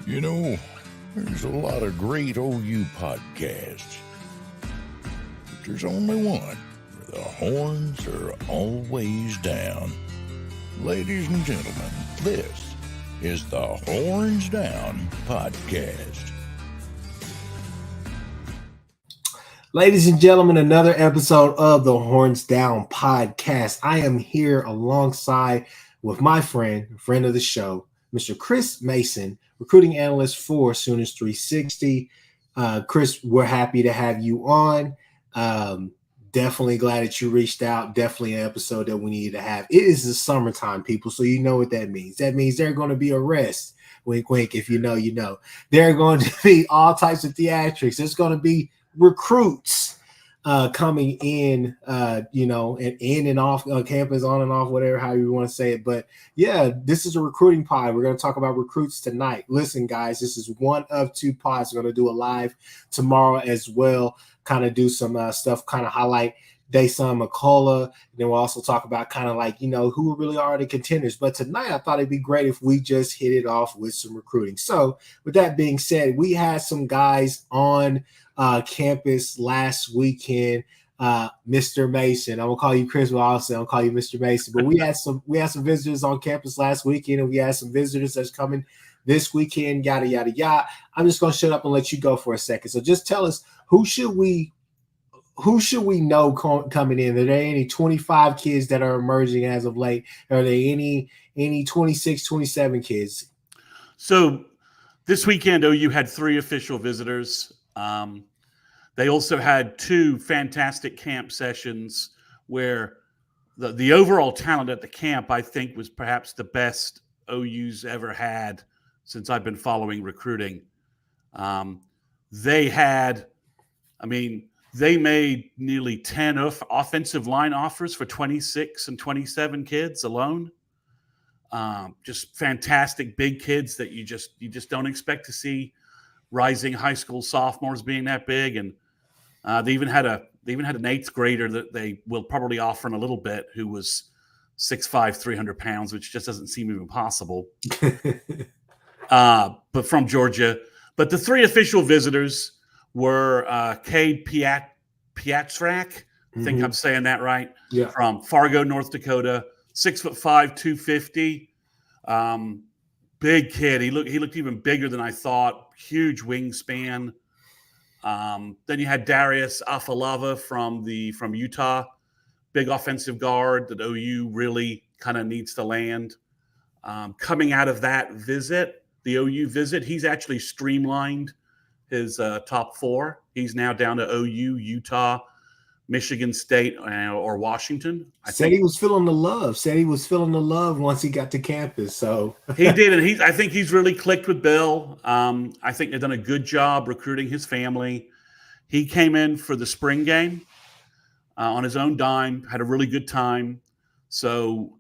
You know, there's a lot of great OU podcasts, but there's only one where the horns are always down. Ladies and gentlemen, this is the Horns Down Podcast. Ladies and gentlemen, another episode of the Horns Down Podcast. I am here alongside with my friend of the show, Mr. Chris Mason, recruiting analyst for Sooners360. Chris, we're happy to have you on. Definitely glad that you reached out. Definitely an episode that we needed to have. It is the summertime, people, so you know what that means. That means there are going to be arrests. Wink, wink. If you know, you know. There are going to be all types of theatrics. There's going to be recruits coming in, and in and off campus, on and off, whatever, how you want to say it. But yeah, this is a recruiting pod. We're going to talk about recruits tonight. Listen, guys, this is one of two pods. We're going to do a live tomorrow as well, kind of do some stuff, kind of highlight Dason McCullough. Then we'll also talk about kind of like, who really are the contenders. But tonight, I thought it'd be great if we just hit it off with some recruiting. So with that being said, we had some guys on campus last weekend. Mr. Mason, I'm gonna call you Chris, but also I'm gonna call you Mr. Mason. But we had some visitors on campus last weekend, and we had some visitors that's coming this weekend. Yada yada yada. I'm just gonna shut up and let you go for a second. So just tell us, who should we know coming in? Are there any 25 kids that are emerging as of late? Are there any 26, 27 kids? So this weekend, OU had 3 official visitors. They also had 2 fantastic camp sessions where the overall talent at the camp, I think, was perhaps the best OU's ever had since I've been following recruiting. They made nearly 10 offensive line offers for 26 and 27 kids alone. Just fantastic big kids that you just don't expect to see rising high school sophomores being that big. And they even had an 8th grader that they will probably offer in a little bit, who was 6'5", 300 pounds, which just doesn't seem even possible. But from Georgia. But the 3 official visitors were Cade Piatzrak, I think I'm saying that right, from Fargo, North Dakota, 6'5", 250. Big kid. He looked even bigger than I thought. Huge wingspan. Then you had Darius Afalava from Utah, big offensive guard that OU really kind of needs to land. Coming out of that visit, the OU visit, he's actually streamlined his top 4. He's now down to OU, Utah, Michigan State, or Washington. He was feeling the love. Said he was feeling the love once he got to campus. So he did, and I think he's really clicked with Bill. I think they've done a good job recruiting his family. He came in for the spring game on his own dime, had a really good time. So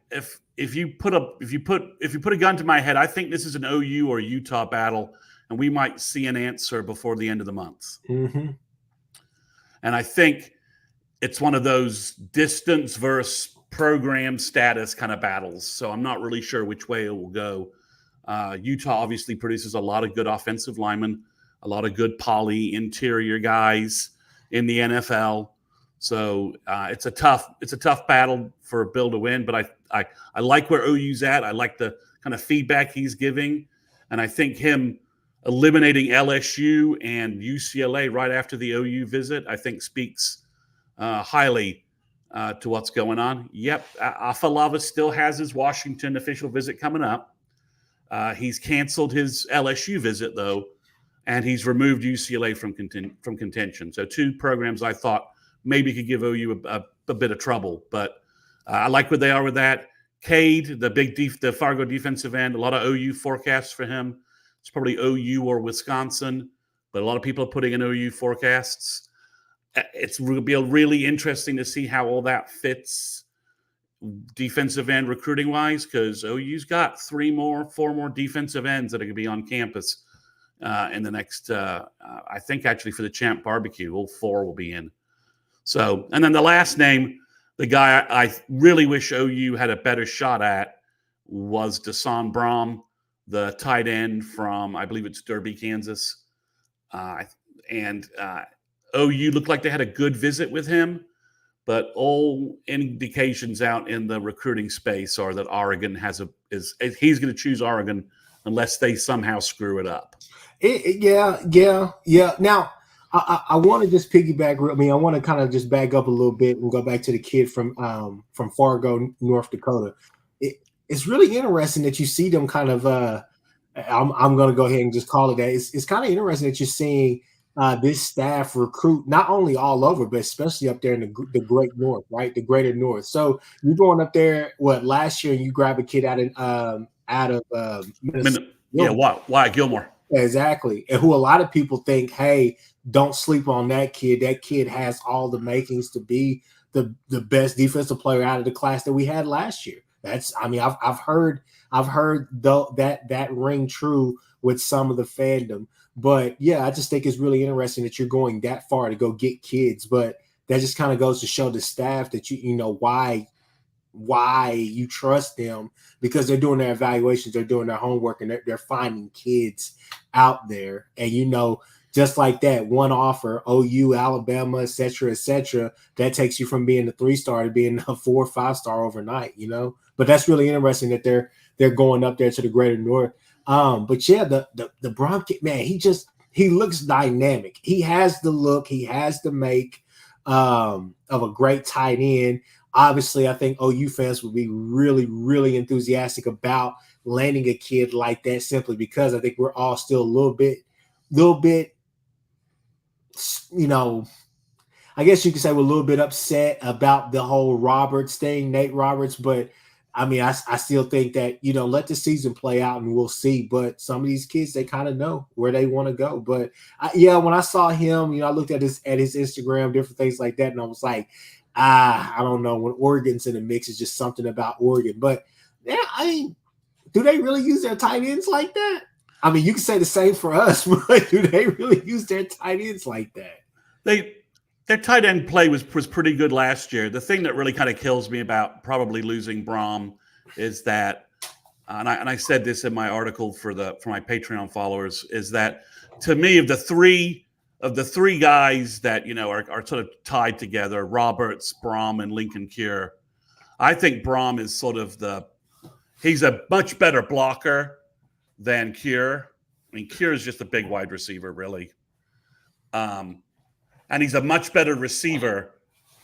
if you put a gun to my head, I think this is an OU or Utah battle, and we might see an answer before the end of the month. Mm-hmm. And I think it's one of those distance versus program status kind of battles. So I'm not really sure which way it will go. Utah obviously produces a lot of good offensive linemen, a lot of good poly interior guys in the NFL. So it's a tough battle for Bill to win. But I like where OU's at. I like the kind of feedback he's giving. And I think him eliminating LSU and UCLA right after the OU visit, I think speaks highly to what's going on. Yep, Afalava still has his Washington official visit coming up. He's canceled his LSU visit, though, and he's removed UCLA from contention. So 2 programs I thought maybe could give OU a bit of trouble. But I like where they are with that. Cade, the Fargo defensive end, a lot of OU forecasts for him. It's probably OU or Wisconsin, but a lot of people are putting in OU forecasts. It's going to be really interesting to see how all that fits defensive end recruiting-wise, because OU's got 4 more defensive ends that are going to be on campus in the next, I think actually for the Champ Barbecue, all 4 will be in. So, and then the last name, the guy I really wish OU had a better shot at was Dasan Brom. the tight end from, I believe it's Derby, Kansas. And OU looked like they had a good visit with him, but all indications out in the recruiting space are that Oregon he's going to choose Oregon unless they somehow screw it up. Yeah. Now, I want to just piggyback. I want to kind of just back up a little bit and go back to the kid from Fargo, North Dakota. It's really interesting that you see them kind of. I'm going to go ahead and just call it that. It's kind of interesting that you're seeing this staff recruit not only all over, but especially up there in the Great North, right? The Greater North. So you're going up there. Last year you grab a kid out of Minnesota. Yeah, why Gilmore? Exactly. And who a lot of people think, hey, don't sleep on that kid. That kid has all the makings to be the best defensive player out of the class that we had last year. I've heard that ring true with some of the fandom. But yeah, I just think it's really interesting that you're going that far to go get kids. But that just kind of goes to show the staff that you know why you trust them, because they're doing their evaluations, they're doing their homework, and they're finding kids out there. And just like that, one offer, OU, Alabama, et cetera, that takes you from being a 3-star to being a 4 or 5-star overnight, But that's really interesting that they're going up there to the Greater North. But yeah, the Brom kid, man, he looks dynamic. He has the look, he has the make of a great tight end. Obviously, I think OU fans would be really, really enthusiastic about landing a kid like that, simply because I think we're all still a little bit, I guess you could say we're a little bit upset about the whole Roberts thing, Nate Roberts. But I still think that, let the season play out and we'll see. But some of these kids, they kind of know where they want to go. But when I saw him, I looked at his Instagram, different things like that, and I was like, I don't know. When Oregon's in the mix, it's just something about Oregon. But yeah, do they really use their tight ends like that? You can say the same for us, but do they really use their tight ends like that? Their tight end play was pretty good last year. The thing that really kind of kills me about probably losing Brom is that, and I said this in my article for my Patreon followers, is that to me, of the three guys that are sort of tied together, Roberts, Brom, and Lincoln Cure, I think Brom is sort of he's a much better blocker than Cure. Cure is just a big wide receiver, really. And he's a much better receiver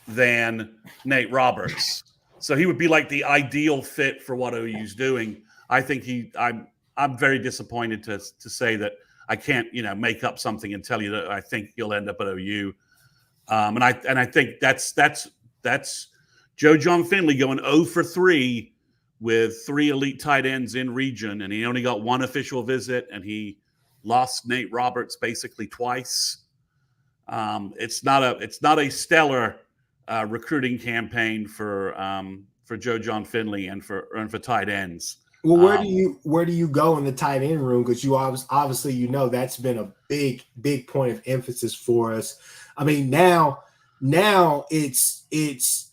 than Nate Roberts. So he would be like the ideal fit for what OU's doing. I think I'm very disappointed to say that I can't, make up something and tell you that I think he'll end up at OU. And I think that's Joe John Finley going 0 for 3 with 3 elite tight ends in region, and he only got 1 official visit, and he lost Nate Roberts basically twice. It's not a stellar recruiting campaign for Joe John Finley and for tight ends. Well, where do you go in the tight end room? Because you obviously that's been a big point of emphasis for us. Now it's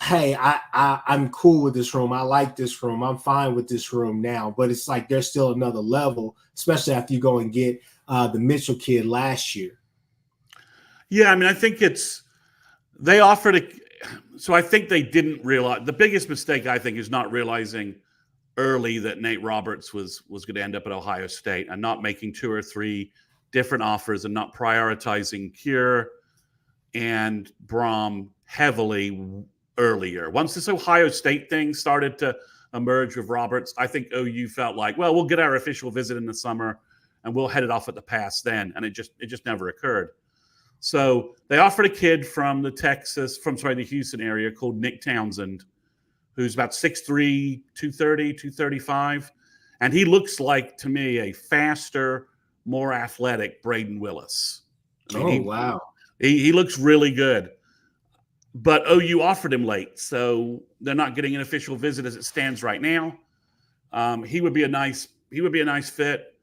hey, I'm cool with this room. I like this room. I'm fine with this room now. But it's like there's still another level, especially after you go and get the Mitchell kid last year. Yeah, I think they offered it. So I think they didn't realize. The biggest mistake, I think, is not realizing early that Nate Roberts was going to end up at Ohio State and not making 2 or 3 different offers and not prioritizing Cure and Brom heavily earlier. Once this Ohio State thing started to emerge with Roberts, I think OU felt like, well, we'll get our official visit in the summer and we'll head it off at the pass then. And it just never occurred. So they offered a kid from the Houston area called Nick Townsend, who's about 6'3", 230, 235. And he looks like, to me, a faster, more athletic Braden Willis. Wow. He looks really good. But OU offered him late, so they're not getting an official visit as it stands right now. He would be a nice fit.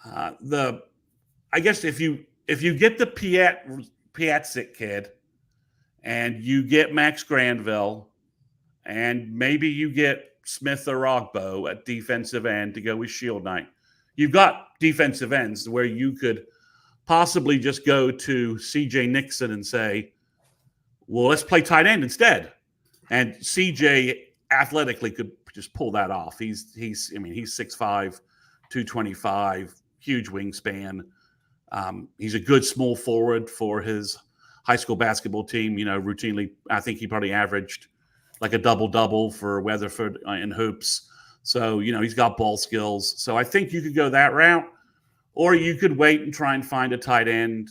I guess if you get the Piatzek kid and you get Max Granville and maybe you get Smith or Ogbo at defensive end to go with Shield Knight, you've got defensive ends where you could possibly just go to CJ Nixon and say, well, let's play tight end instead. And CJ athletically could just pull that off. He's 6'5", 225, huge wingspan. He's a good small forward for his high school basketball team. Routinely, I think he probably averaged like a double-double for Weatherford in hoops. So, he's got ball skills. So I think you could go that route, or you could wait and try and find a tight end,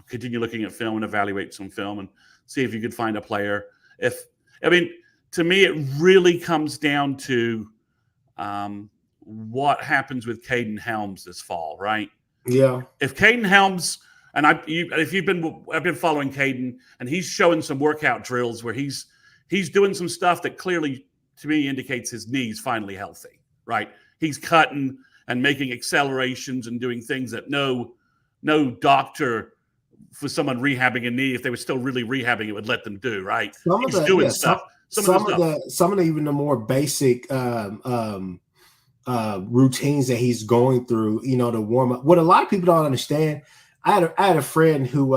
continue looking at film and evaluate some film and see if you could find a player. To me, it really comes down to what happens with Caden Helms this fall, right? Yeah. If Caden Helms, and I've been following Caden, and he's showing some workout drills where he's doing some stuff that clearly, to me, indicates his knee's finally healthy, right? He's cutting and making accelerations and doing things that no doctor for someone rehabbing a knee, if they were still really rehabbing it, would let them do, right? He's doing stuff. Some of the even the more basic routines that he's going through, to warm up. What a lot of people don't understand. I had a friend who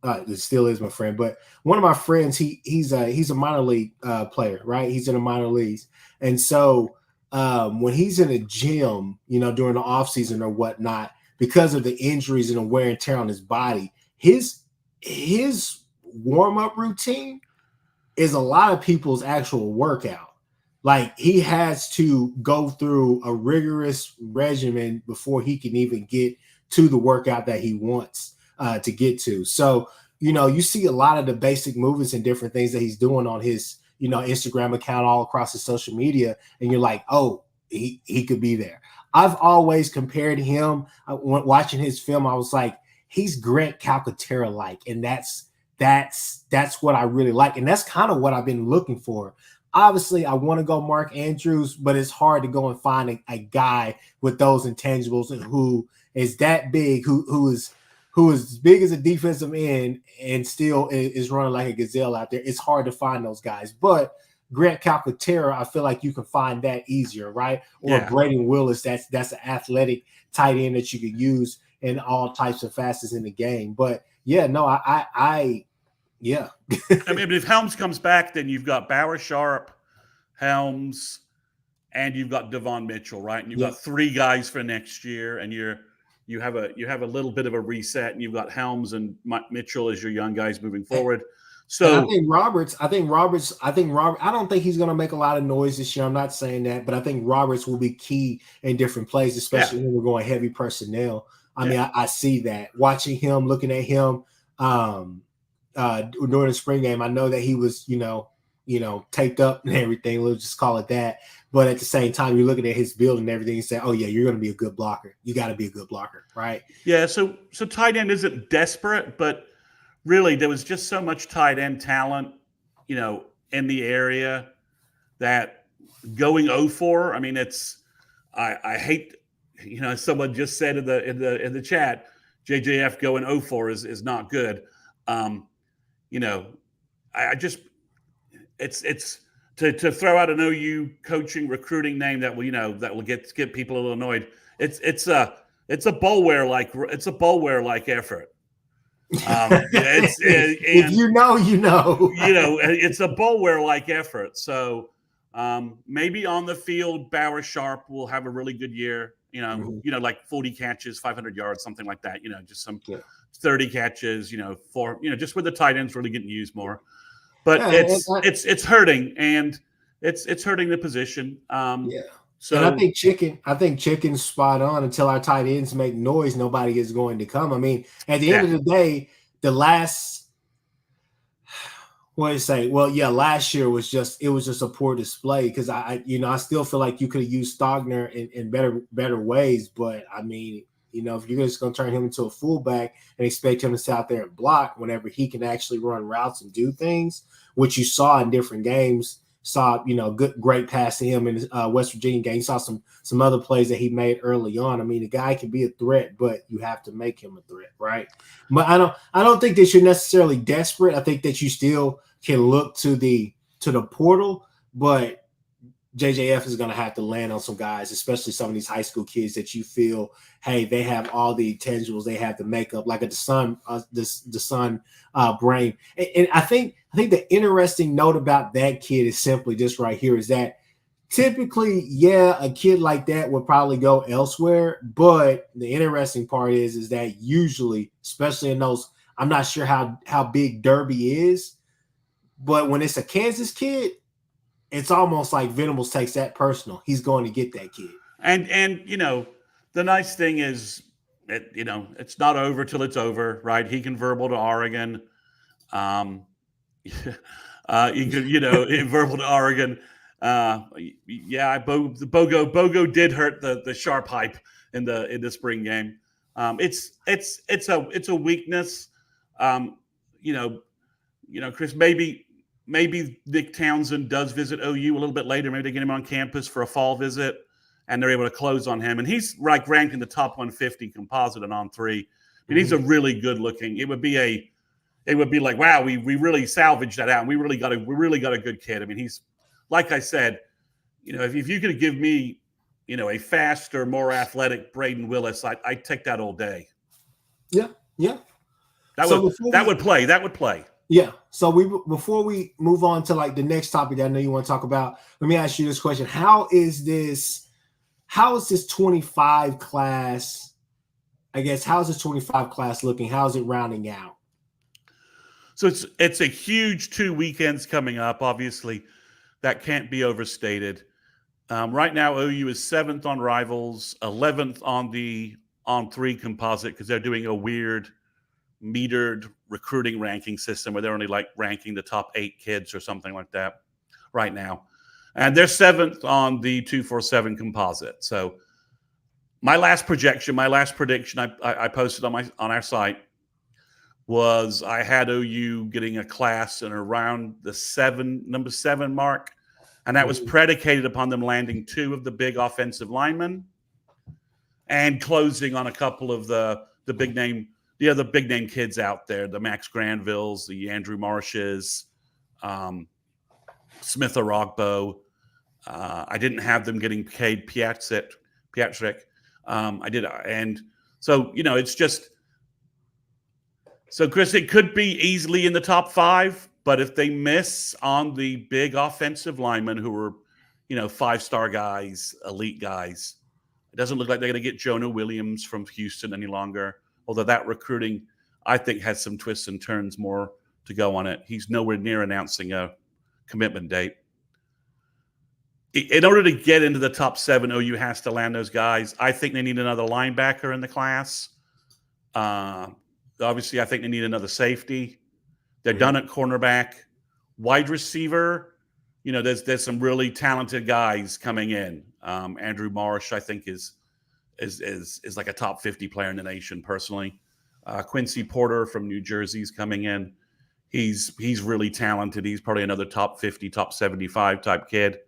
it still is my friend, but one of my friends, he's a minor league player, right? He's in the minor leagues, and so when he's in a gym, during the off season or whatnot, because of the injuries and the wear and tear on his body, his warm up routine is a lot of people's actual workout. Like, he has to go through a rigorous regimen before he can even get to the workout that he wants to get to. So, you see a lot of the basic movements and different things that he's doing on his, Instagram account, all across his social media. And you're like, oh, he could be there. I've always compared him, watching his film, I was like, he's Grant Calcaterra-like. And that's what I really like. And that's kind of what I've been looking for. Obviously, I want to go Mark Andrews, but it's hard to go and find a guy with those intangibles and who is that big, who is as big as a defensive end and still is running like a gazelle out there. It's hard to find those guys. But Grant Calcaterra, I feel like you can find that easier, right? Or Braden Willis, that's an athletic tight end that you could use in all types of facets in the game. But yeah. If Helms comes back, then you've got Bauer Sharp, Helms, and you've got Devon Mitchell, right? And you've got three guys for next year, and you have a little bit of a reset, and you've got Helms and Mitchell as your young guys moving forward. So and I think Roberts, I don't think he's going to make a lot of noise this year. I'm not saying that, but I think Roberts will be key in different plays, especially when we're going heavy personnel. I see that. Watching him, looking at him during the spring game, I know that he was, taped up and everything. Let's just call it that. But at the same time, you're looking at his build and everything and say, oh, yeah, you're going to be a good blocker. You got to be a good blocker, right? Yeah, so tight end isn't desperate, but really there was just so much tight end talent, in the area that going 0-4, I hate, someone just said in the chat, JJF going 0-4 is not good. It's to throw out an OU coaching recruiting name that will get people a little annoyed. It's a Boulware like effort. If you know. It's a Boulware like effort. So maybe on the field, Bauer Sharp will have a really good year. Like 40 catches, 500 yards, something like that. Just some 30 catches. Just where the tight ends really getting used more. But it's hurting, and it's hurting the position. So and I think Chicken's spot on. Until our tight ends make noise, nobody is going to come. At the end of the day, last year was just a poor display because I still feel like you could have used Stogner in better ways. But if you're just going to turn him into a fullback and expect him to sit out there and block whenever he can actually run routes and do things, which you saw in different games. Saw, great pass to him in the West Virginia game. You saw some other plays that he made early on. The guy can be a threat, but you have to make him a threat, right? But I don't think that you're necessarily desperate. I think that you still can look to the portal, but JJF is going to have to land on some guys, especially some of these high school kids that you feel, hey, they have all the intangibles, they have the makeup, like the son brain. And I think the interesting note about that kid is simply this right here is that typically, yeah, a kid like that would probably go elsewhere. But the interesting part is that usually, especially in those, I'm not sure how big Derby is, but when it's a Kansas kid, it's almost like Venables takes that personal. He's going to get that kid. And the nice thing is, it's not over till it's over, right? He can verbal to Oregon. He could, verbal to Oregon. Bogo did hurt the sharp hype in the spring game. It's a weakness. Chris, maybe Nick Townsend does visit OU a little bit later. Maybe they get him on campus for a fall visit, and they're able to close on him. And he's ranked in the top 150 composite and on three. I mean, he's a really good looking. It would be like, wow, we really salvaged that out, and we really got a good kid. I mean, he's, like I said, if you could give me, a faster, more athletic Braden Willis, I'd take that all day. Yeah. That would play. Yeah. So before we move on to like the next topic that I know you want to talk about, let me ask you this question. How is this 25 class? I guess, how's this 25 class looking? How's it rounding out? So it's a huge 2 weekends coming up. Obviously, that can't be overstated. Right now, OU is 7th on Rivals, 11th on the on-3 composite because they're doing a weird metered recruiting ranking system where they're only like ranking the top 8 kids or something like that right now. And they're 7th on the 247 composite. So my last prediction I posted on our site was I had OU getting a class in around the number 7 mark. And that was predicated upon them landing 2 of the big offensive linemen and closing on a couple of the big name kids out there, the Max Granvilles, the Andrew Marshes, Smith Orogbo. I didn't have them getting paid Pietrek. I did. And so, it's just – so, Chris, it could be easily in the top 5, but if they miss on the big offensive linemen who are, 5-star guys, elite guys, it doesn't look like they're going to get Jonah Williams from Houston any longer. Although that recruiting, I think, has some twists and turns more to go on it. He's nowhere near announcing a commitment date. In order to get into the top 7, OU has to land those guys. I think they need another linebacker in the class. Obviously, I think they need another safety. They're done at cornerback. Wide receiver, there's some really talented guys coming in. Andrew Marsh, I think, is like a top 50 player in the nation personally. Quincy Porter from New Jersey is coming in. He's really talented. He's probably another top 50, top 75 type kid.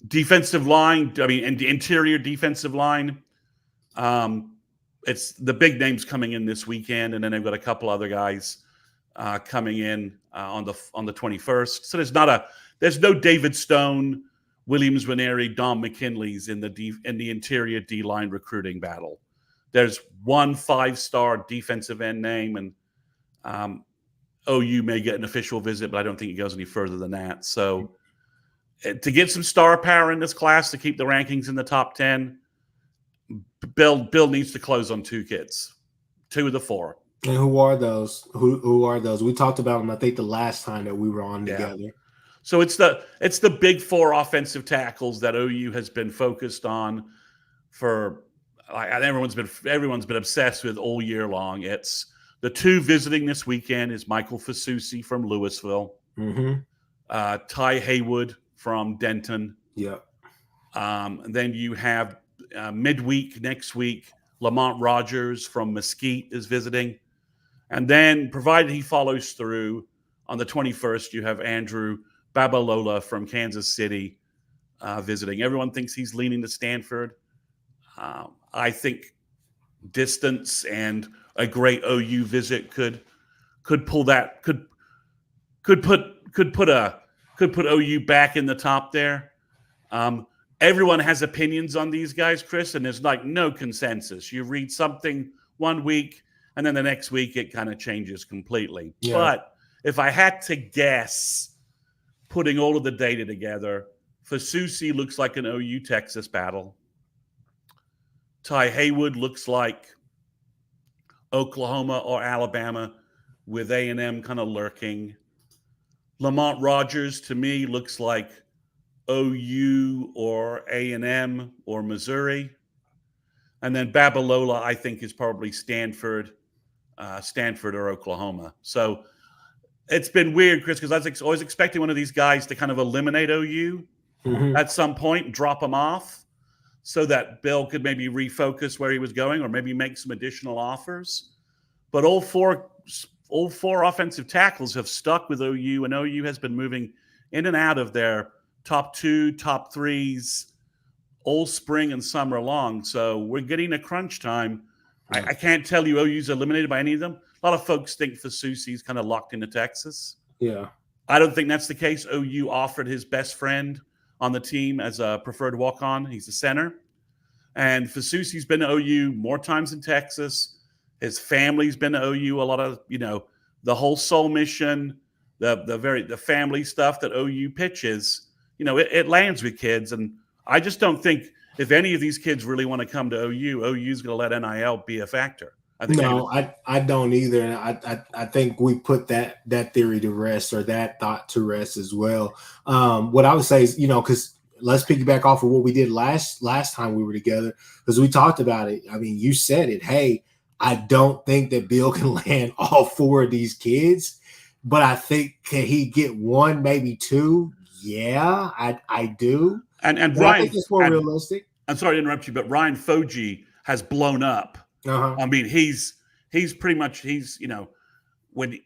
Defensive line, and the interior defensive line. It's the big names coming in this weekend, and then they've got a couple other guys coming in on the 21st. So there's no David Stone, Williams Winery, Dom McKinley's in the interior D-line recruiting battle. There's one 5-star defensive end name, and OU may get an official visit, but I don't think it goes any further than that. So to get some star power in this class to keep the rankings in the top 10, Bill needs to close on 2 kids, 2 of the 4. And who are those? Who are those? We talked about them, I think, the last time that we were on together. So it's the big 4 offensive tackles that OU has been focused on for. Everyone's been obsessed with all year long. It's the 2 visiting this weekend is Michael Fasusi from Louisville, Ty Haywood from Denton. Yeah. And then you have midweek next week, Lamont Rogers from Mesquite is visiting. And then, provided he follows through, on the 21st, you have Andrew Babalola from Kansas City visiting. Everyone thinks he's leaning to Stanford. I think distance and a great OU visit could pull that could put could put OU back in the top there. Everyone has opinions on these guys, Chris, and there's like no consensus. You read something one week, and then the next week it kind of changes completely. Yeah. But if I had to guess, putting all of the data together, Fasusi looks like an OU Texas battle. Ty Haywood looks like Oklahoma or Alabama with A&M kind of lurking. Lamont Rogers, to me, looks like OU or A&M or Missouri. And then Babalola, I think, is probably Stanford or Oklahoma. So it's been weird, Chris, because I was always expecting one of these guys to kind of eliminate OU at some point and drop them off so that Bill could maybe refocus where he was going or maybe make some additional offers. But all four offensive tackles have stuck with OU, and OU has been moving in and out of their top 2, top 3s all spring and summer long. So we're getting a crunch time. I can't tell you OU's eliminated by any of them. A lot of folks think Fasusi's kind of locked into Texas. Yeah. I don't think that's the case. OU offered his best friend on the team as a preferred walk-on. He's a center. And Fasusi's been to OU more times than Texas. His family's been to OU a lot of, the whole soul mission, the family stuff that OU pitches, it lands with kids. And I just don't think if any of these kids really want to come to OU, OU's going to let NIL be a factor. I don't either. And I think we put that theory to rest, or that thought to rest as well. What I would say is, because let's piggyback off of what we did last time we were together, because we talked about it. I mean, you said it. Hey, I don't think that Bill can land all 4 of these kids, but I think, can he get 1, maybe 2? Yeah, I do. And but Ryan, I think it's more realistic. I'm sorry to interrupt you, but Ryan Foji has blown up. I mean, he's pretty much, when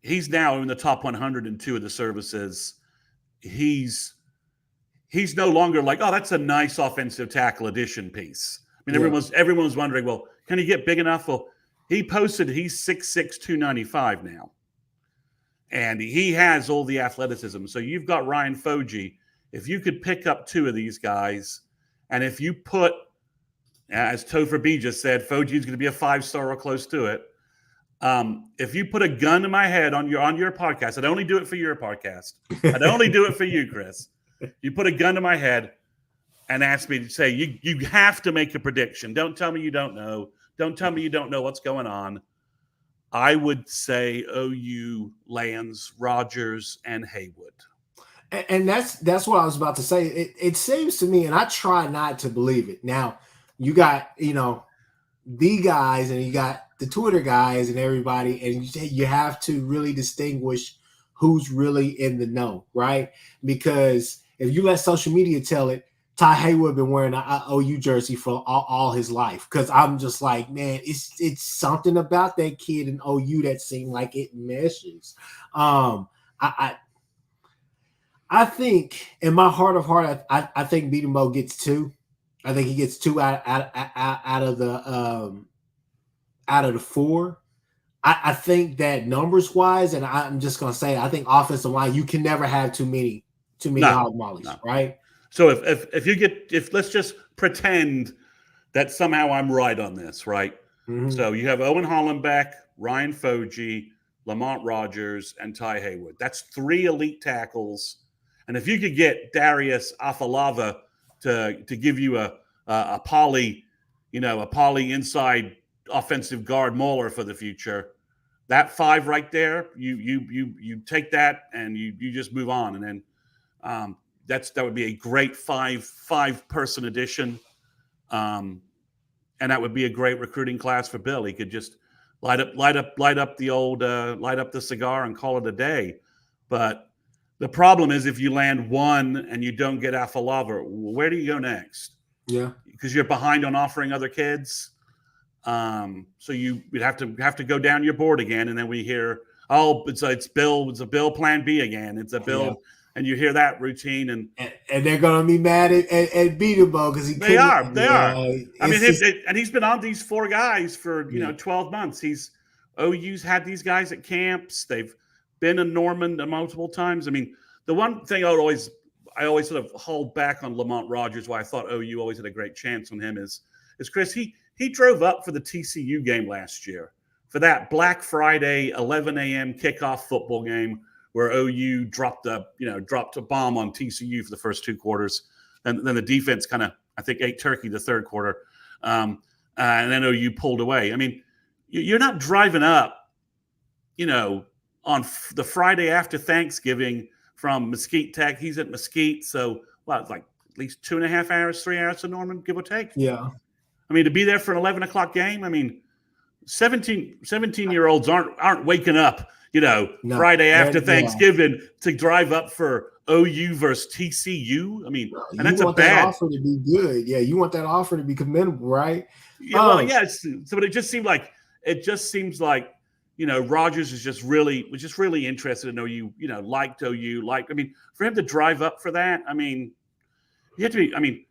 he's now in the top 100 in 2 of the services, he's no longer like, oh, that's a nice offensive tackle addition piece. I mean, everyone was wondering, well, can he get big enough? Well, he posted he's 6'6", 295 now. And he has all the athleticism. So you've got Ryan Foji. If you could pick up 2 of these guys, and if you put, as Topher B just said, Foji is going to be a 5-star or close to it. If you put a gun to my head on your podcast, I'd only do it for your podcast. I'd only do it for you, Chris. You put a gun to my head and ask me to say, you have to make a prediction. Don't tell me you don't know. Don't tell me you don't know what's going on. I would say OU lands Rogers and Haywood. And that's what I was about to say. It seems to me, and I try not to believe it. Now, you got, the guys, and you got the Twitter guys and everybody, and you have to really distinguish who's really in the know, right? Because if you let social media tell it, Ty Haywood been wearing an OU jersey for all his life. Because I'm just like, man, it's something about that kid in OU that seemed like it meshes. I think, in my heart of heart, I think Beatembo gets 2. I think he gets 2 out of the 4. I think that numbers wise, and I'm just gonna say, I think offensive line, you can never have too many hog mollies, right? So if let's just pretend that somehow I'm right on this, right? Mm-hmm. So you have Owen Hollenbeck, Ryan Foji, Lamont Rogers, and Ty Haywood. That's 3 elite tackles. And if you could get Darius Afalava to give you a poly inside offensive guard mauler for the future, that 5 right there, you take that and you just move on, and then that would be a great 5-person addition, and that would be a great recruiting class for Bill. He could just light up the cigar and call it a day. But the problem is, if you land 1 and you don't get Afalava, where do you go next? Yeah, because you're behind on offering other kids. So you'd have to go down your board again, and then we hear, oh, it's a Bill plan B again. It's a Bill. Yeah. And you hear that routine, and they're gonna be mad at Beatembo because they are. I mean, and he's been on these 4 guys for 12 months. OU's had these guys at camps. They've been in Norman multiple times. I mean, the one thing I always sort of hold back on Lamont Rogers, why I thought OU always had a great chance on him is Chris, he drove up for the TCU game last year for that Black Friday 11 a.m. kickoff football game where OU dropped a bomb on TCU for the first 2 quarters, and then the defense kind of, I think, ate turkey the third quarter, and then OU pulled away. I mean, you're not driving up, on the Friday after Thanksgiving from Mesquite Tech. He's at Mesquite, so it's like at least 2.5 hours, 3 hours to Norman, give or take. Yeah. I mean, to be there for an 11 o'clock game, I mean, 17-year-olds aren't waking up, Friday after Thanksgiving to drive up for OU versus TCU. I mean, and that's a bad that offer to be good. Yeah, you want that offer to be commendable, right? Yeah, well, yes. So, but it just seems like Rogers was just really interested in OU. Liked OU. For him to drive up for that, I mean, you have to be. I mean,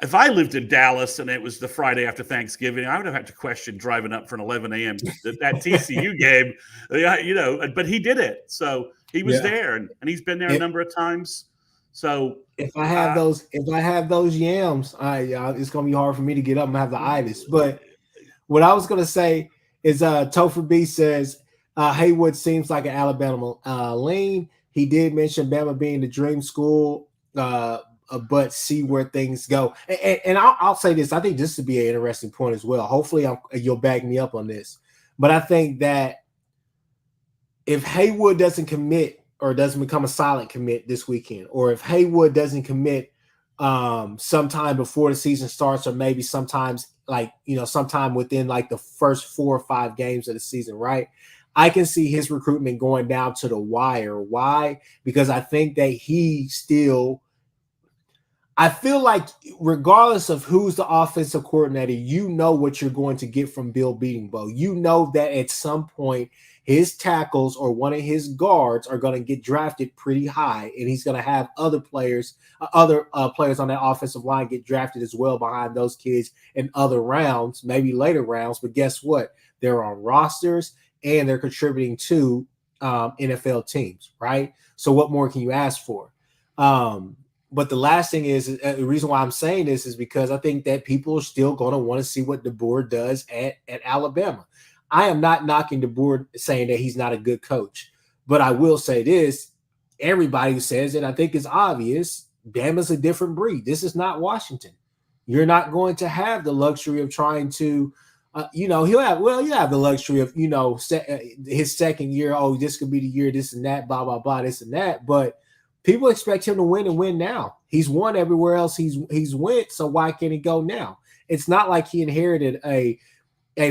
if I lived in Dallas and it was the Friday after Thanksgiving, I would have had to question driving up for an 11 a.m. that TCU game, but he did it. So he was there and he's been there a number of times. So if I have those yams, it's going to be hard for me to get up and have the itis. But what I was going to say is Topher B says Haywood seems like an Alabama lean. He did mention Bama being the dream school, but see where things go. And I'll say this. I think this would be an interesting point as well. Hopefully you'll back me up on this. But I think that if Haywood doesn't commit or doesn't become a silent commit this weekend, or if Haywood doesn't commit sometime before the season starts, or maybe sometime within like the first 4 or 5 games of the season, right? I can see his recruitment going down to the wire. Why? Because I think that I feel like regardless of who's the offensive coordinator, what you're going to get from Bill Beatingbow. You know that at some point his tackles or one of his guards are going to get drafted pretty high, and he's going to have other players on that offensive line get drafted as well behind those kids in other rounds, maybe later rounds. But guess what? They're on rosters and they're contributing to NFL teams, right? So what more can you ask for? But the last thing is the reason why I'm saying this is because I think that people are still going to want to see what DeBoer does at Alabama. I am not knocking DeBoer saying that he's not a good coach, but I will say this. Everybody who says it, I think it's obvious. Bama's a different breed. This is not Washington. You're not going to have the luxury of trying to, you have the luxury of, his second year. Oh, this could be the year, this and that, blah, blah, blah, this and that. But people expect him to win and win now. He's won everywhere else he's went, so why can't he go now? It's not like he inherited a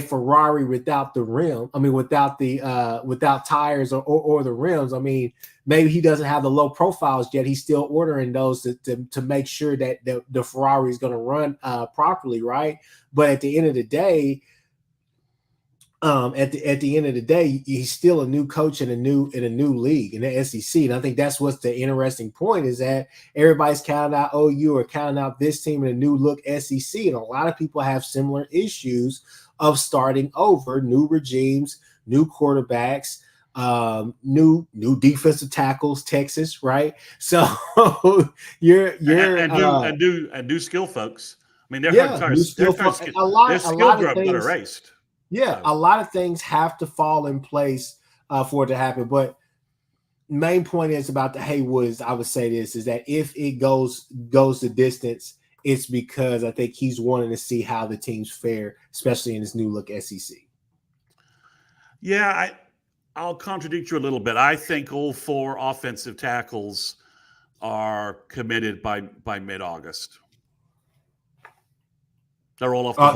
Ferrari without the rim. I mean, without tires or the rims. I mean, maybe he doesn't have the low profiles yet. He's still ordering those to make sure that the Ferrari is going to run properly, right? But at the end of the day, he's still a new coach in a new league in the SEC, and I think that's what's the interesting point is that everybody's counting out OU or counting out this team in a new look SEC, and a lot of people have similar issues of starting over, new regimes, new quarterbacks, new defensive tackles, Texas, right? So you're new skill folks. I mean, their skill got erased. Yeah, a lot of things have to fall in place for it to happen. But main point is about the Haywoods, I would say this, is that if it goes the distance, it's because I think he's wanting to see how the teams fare, especially in this new look SEC. Yeah, I'll contradict you a little bit. I think all 4 offensive tackles are committed by mid-August. They're all off the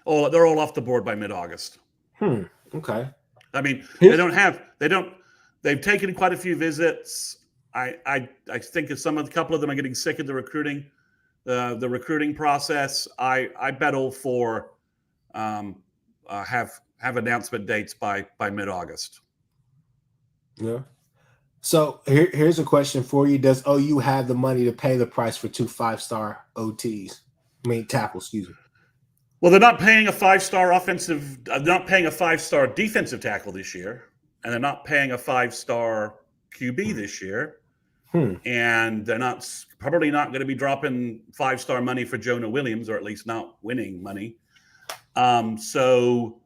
board. They're all off the board by mid-August. Okay. I mean, they've taken quite a few visits. I think a couple of them are getting sick of the recruiting process. I bet all 4 have announcement dates by mid-August. Yeah. So here's a question for you. Does OU have the money to pay the price for 2 5-star tackles, excuse me? Well, they're not paying a 5-star defensive tackle this year, and they're not paying a 5-star QB this year. And they're probably not going to be dropping 5-star money for Jonah Williams, or at least not winning money. So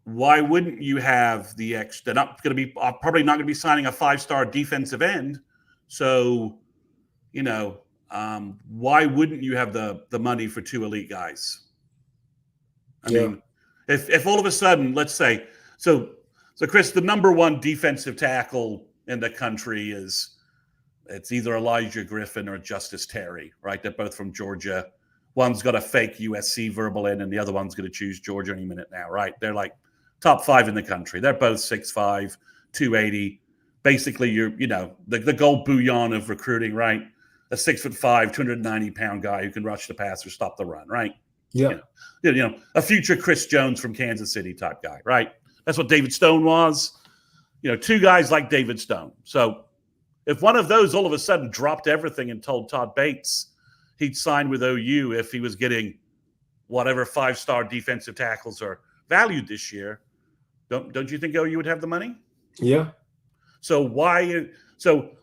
why wouldn't you have the extra? They're not going to be probably not going to be signing a 5-star defensive end. So, why wouldn't you have the money for 2 elite guys? I mean, if all of a sudden, let's say, so Chris, the number 1 defensive tackle in the country it's either Elijah Griffin or Justice Terry, right? They're both from Georgia. One's got a fake USC verbal in, and the other one's going to choose Georgia any minute now, right? They're like top 5 in the country. They're both 6'5", 280. Basically, the gold bouillon of recruiting, right? A 6'5", 290-pound guy who can rush the pass or stop the run, right? Yeah. A future Chris Jones from Kansas City type guy, right? That's what David Stone was. 2 guys like David Stone. So if one of those all of a sudden dropped everything and told Todd Bates he'd sign with OU if he was getting whatever 5-star defensive tackles are valued this year, don't you think OU would have the money? Yeah. So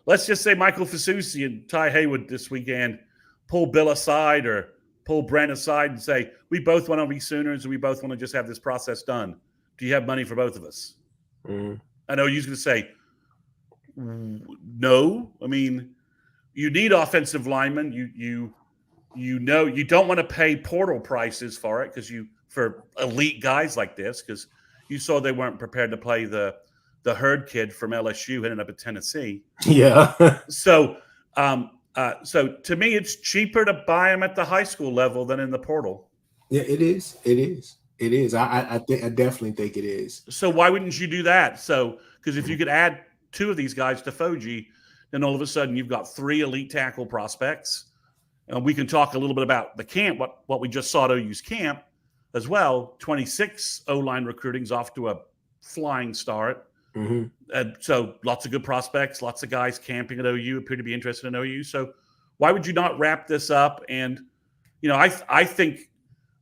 let's just say Michael Fasusi and Ty Haywood this weekend pull Bill aside or pull Brent aside and say, we both want to be Sooners and we both want to just have this process done. Do you have money for both of us? Mm-hmm. I know you're going to say, no. I mean, you need offensive linemen. You don't want to pay portal prices for it for elite guys like this, because you saw they weren't prepared to play the Hurd kid from LSU ended up at Tennessee. Yeah. So to me, it's cheaper to buy them at the high school level than in the portal. Yeah, it is. I definitely think it is. So why wouldn't you do that? So because if you could add 2 of these guys to Foji, then all of a sudden you've got 3 elite tackle prospects. And we can talk a little bit about the camp, what we just saw at OU's camp as well. 26 O-line recruiting's off to a flying start. Mm-hmm. So lots of good prospects, lots of guys camping at OU, appear to be interested in OU. So why would you not wrap this up? And, I think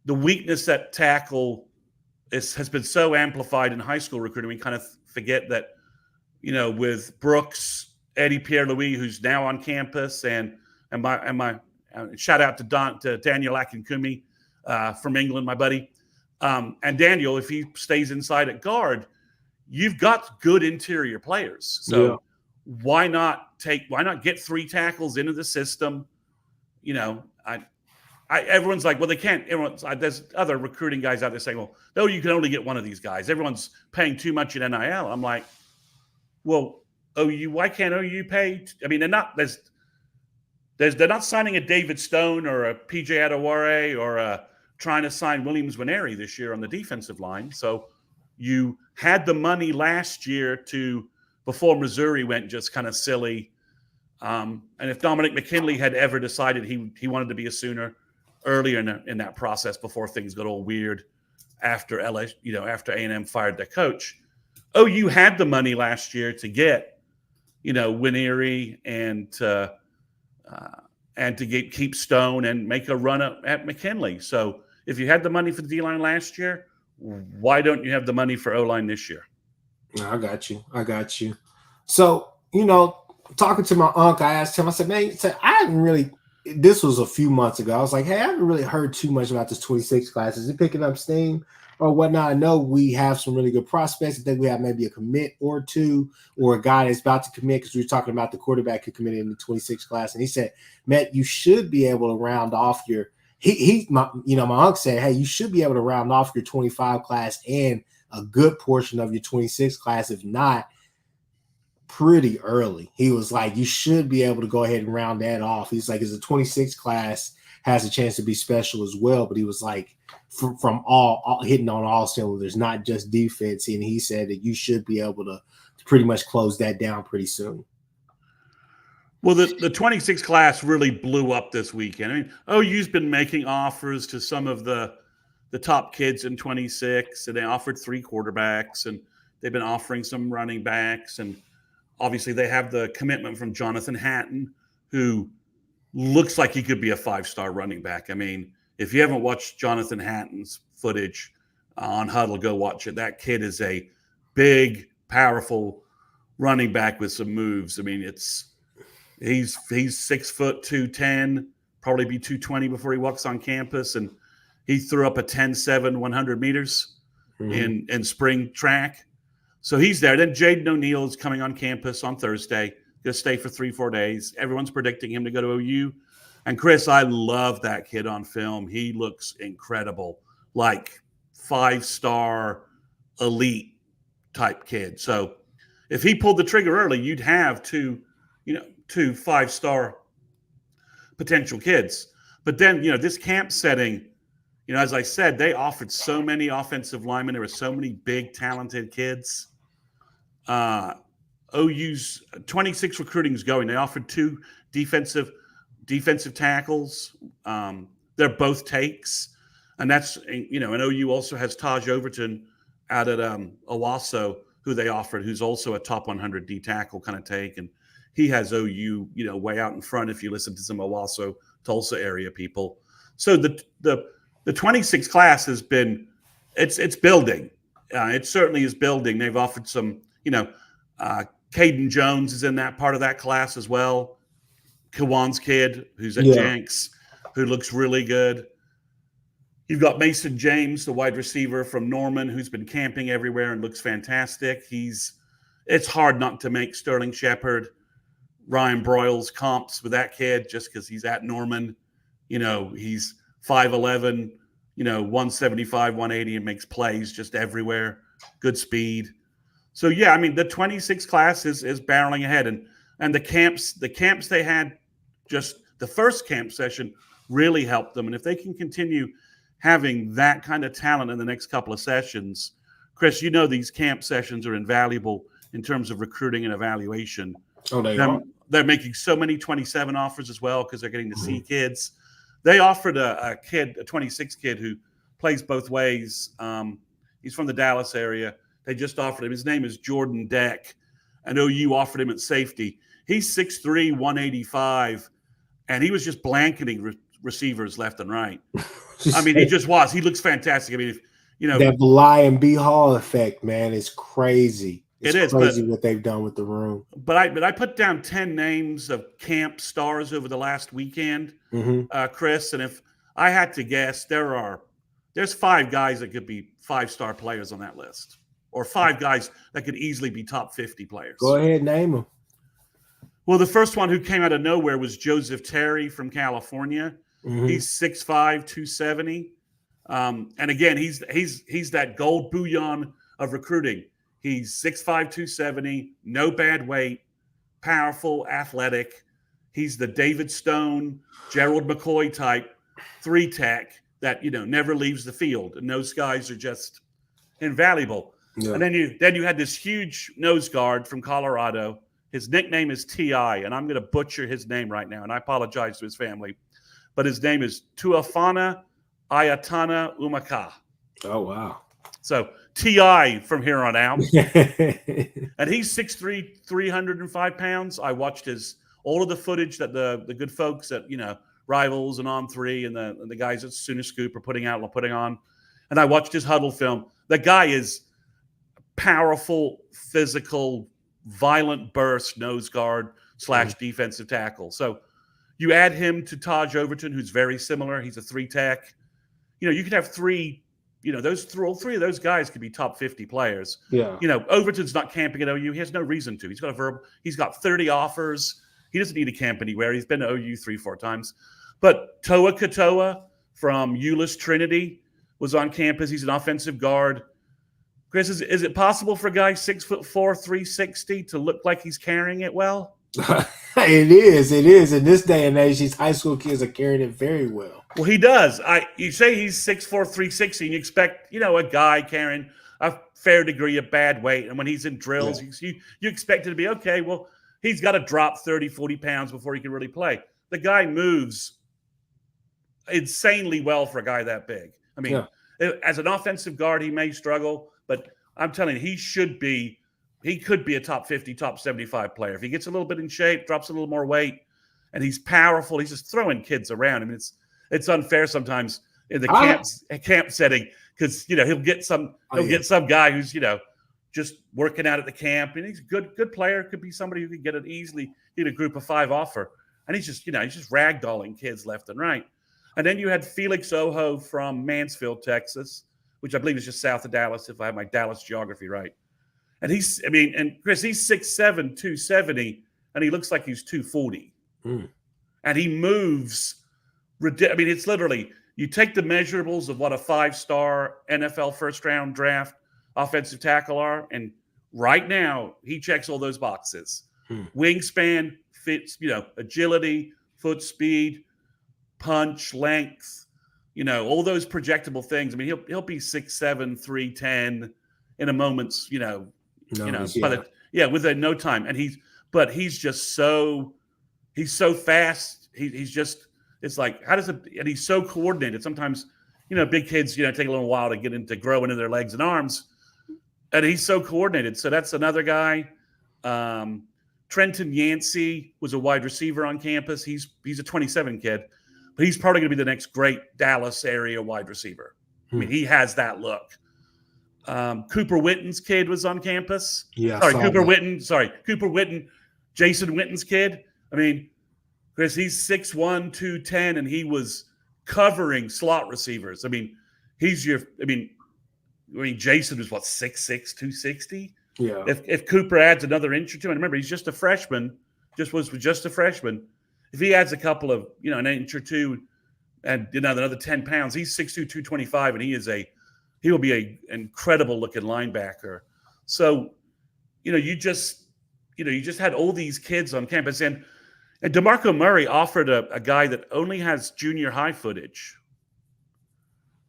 the weakness at tackle has been so amplified in high school recruiting. We kind of forget that, with Brooks, Eddie Pierre-Louis, who's now on campus, and my shout out to Daniel Akinkumi from England, my buddy. And Daniel, if he stays inside at guard, you've got good interior players. So why not get 3 tackles into the system? Everyone's like, well, they can't. There's other recruiting guys out there saying, well, no, you can only get one of these guys. Everyone's paying too much in NIL. I'm like, well, OU, why can't OU pay? I mean, they're not signing a David Stone or a PJ Adewale or trying to sign Williams Winery this year on the defensive line. So you had the money last year before Missouri went just kind of silly. And if Dominic McKinley had ever decided he wanted to be a Sooner earlier in that process before things got all weird after after A&M fired their coach, OU had the money last year to get, Winery and to keep Stone and make a run at McKinley. So if you had the money for the D-line last year, why don't you have the money for O-line this year? I got you. So, talking to my uncle, I asked him, I said, man, I haven't really, this was a few months ago. I was like, hey, I haven't really heard too much about this 26 class. Is it picking up steam or whatnot? I know we have some really good prospects. I think we have maybe a commit or 2 or a guy that's about to commit, because we were talking about the quarterback who committed in the 26 class. And he said, Matt, you should be able to round off your my uncle said, hey, you should be able to round off your 25 class and a good portion of your 26 class, if not pretty early. He was like, you should be able to go ahead and round that off. He's like, as a 26 class has a chance to be special as well. But he was like, from all hitting on all cylinders, not just defense. And he said that you should be able to pretty much close that down pretty soon. Well, the 26 class really blew up this weekend. I mean, OU's been making offers to some of the top kids in 26, and they offered 3 quarterbacks, and they've been offering some running backs. And obviously they have the commitment from Jonathan Hatton, who looks like he could be a 5-star running back. I mean, if you haven't watched Jonathan Hatton's footage on Huddle, go watch it. That kid is a big, powerful running back with some moves. I mean, He's 6 foot 210, probably be 220 before he walks on campus. And he threw up a 10.7 100 meters in spring track. So he's there. Then Jaden O'Neal is coming on campus on Thursday. Going to stay for 3-4 days. Everyone's predicting him to go to OU. And Chris, I love that kid on film. He looks incredible, like 5-star elite type kid. So if he pulled the trigger early, you'd have two 5-star potential kids. But then, this camp setting, as I said, they offered so many offensive linemen. There were so many big, talented kids. OU's 26 recruiting is going. They offered 2 defensive tackles. They're both takes. And that's, and OU also has Taj Overton out at Owasso, who they offered, who's also a top 100 D tackle kind of take. And he has OU, way out in front if you listen to some Owasso, Tulsa area people. So the 26 class has been, it's building. It certainly is building. They've offered some, Caden Jones is in that part of that class as well. Kawan's kid, who's at Jenks, who looks really good. You've got Mason James, the wide receiver from Norman, who's been camping everywhere and looks fantastic. It's hard not to make Sterling Shepard, Ryan Broyles comps with that kid just because he's at Norman. He's 5'11", 175, 180, and makes plays just everywhere. Good speed. So, the 26 class is barreling ahead. And the camps they had, just the first camp session really helped them. And if they can continue having that kind of talent in the next couple of sessions, Chris, these camp sessions are invaluable in terms of recruiting and evaluation. Oh, they are? They're making so many 27 offers as well because they're getting to see kids. They offered a 26 kid who plays both ways. He's from the Dallas area. They just offered him. His name is Jordan Deck, and OU offered him at safety. He's 6'3", 185, and he was just blanketing receivers left and right. He just was. He looks fantastic. That Lion B. Hall effect, man, is crazy. It's crazy what they've done with the room. But I put down 10 names of camp stars over the last weekend, Chris. And if I had to guess, there's 5 guys that could be 5-star players on that list, or 5 guys that could easily be top 50 players. Go ahead, name them. Well, the first one who came out of nowhere was Joseph Terry from California. He's 6'5", 270. And again, he's that gold bullion of recruiting. He's 6'5", 270, no bad weight, powerful, athletic. He's the David Stone, Gerald McCoy type 3-tech that, never leaves the field. And those guys are just invaluable. Yeah. And then you had this huge nose guard from Colorado. His nickname is T.I., and I'm going to butcher his name right now, and I apologize to his family. But his name is Tuafana Ayatana Umaka. Oh, wow. So T.I. from here on out. And he's 6'3", 305 pounds. I watched all of the footage that the good folks at, Rivals and On3 and the guys at Sooners Scoop are putting on. And I watched his huddle film. The guy is powerful, physical, violent burst nose guard / defensive tackle. So you add him to Taj Overton, who's very similar. He's a 3-tech. You could have 3. All 3 of those guys could be top 50 players. Yeah. Overton's not camping at OU. He has no reason to. He's got 30 offers. He doesn't need to camp anywhere. He's been to OU 3-4 times. But Toa Katoa from Euless Trinity was on campus. He's an offensive guard. Chris, is it possible for a guy 6'4", 360 to look like he's carrying it well? It is. In this day and age, these high school kids are carrying it very well. Well, he does. You say he's 6'4", 360, and you expect, a guy carrying a fair degree of bad weight. And when he's in drills, you expect it to be, okay, well, he's got to drop 30, 40 pounds before he can really play. The guy moves insanely well for a guy that big. As an offensive guard, he may struggle, but I'm telling you, he could be a top 50, top 75 player. If he gets a little bit in shape, drops a little more weight, and he's powerful, he's just throwing kids around. It's unfair sometimes in the camp setting because he'll get some guy who's just working out at the camp. And he's a good player. Could be somebody who could get an easily get a group of 5 offer. And he's just ragdolling kids left and right. And then you had Felix Ojo from Mansfield, Texas, which I believe is just south of Dallas, if I have my Dallas geography right. And Chris, he's 6'7", 270, and he looks like he's 240. And he moves. It's literally, you take the measurables of what a 5-star NFL first-round draft offensive tackle are, and right now he checks all those boxes. Wingspan, fits, agility, foot speed, punch, length, all those projectable things. I mean, he'll be 6'7", 310 in a moment's, within no time. And he's just so fast. He's just, it's like, and he's so coordinated. Sometimes, big kids, take a little while to grow into their legs and arms. And he's so coordinated. So that's another guy. Trenton Yancey was a wide receiver on campus. He's a 27 kid, but he's probably going to be the next great Dallas area wide receiver. I mean, he has that look. Cooper Witten's kid was on campus. Yeah, Cooper Witten, Jason Witten's kid. I mean, Chris, he's 6'1", 210, and he was covering slot receivers. I mean, Jason was 6'6", 260. Yeah. If Cooper adds another inch or two, and remember, he's just a freshman, just a freshman. If he adds a couple of, an inch or two and another 10 pounds, he's 6'2", 225, and he will be an incredible looking linebacker. So, you just had all these kids on campus, and DeMarco Murray offered a guy that only has junior high footage,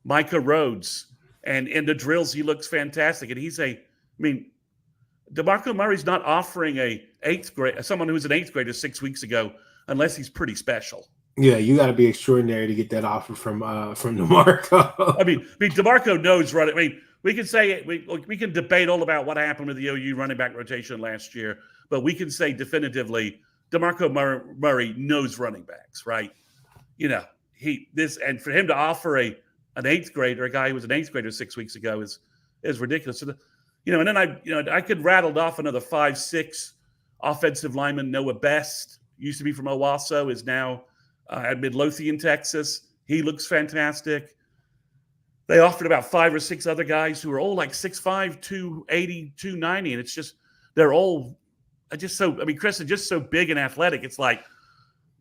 Micah Rhodes, and in the drills he looks fantastic. And DeMarco Murray's not offering someone who was an 8th grader 6 weeks ago, unless he's pretty special. Yeah, you got to be extraordinary to get that offer from DeMarco. DeMarco knows running. We can say we can debate all about what happened with the OU running back rotation last year, but we can say definitively DeMarco Murray knows running backs, right? And for him to offer an 8th grader, a guy who was an 8th grader 6 weeks ago, is ridiculous. So and then I could rattle off another 5'6" offensive lineman. Noah Best used to be from Owasso, is now at Midlothian, Texas. He looks fantastic. They offered about 5 or 6 other guys who are all like 6'5", 280, 290, and it's just they're all just so. Chris is just so big and athletic. It's like,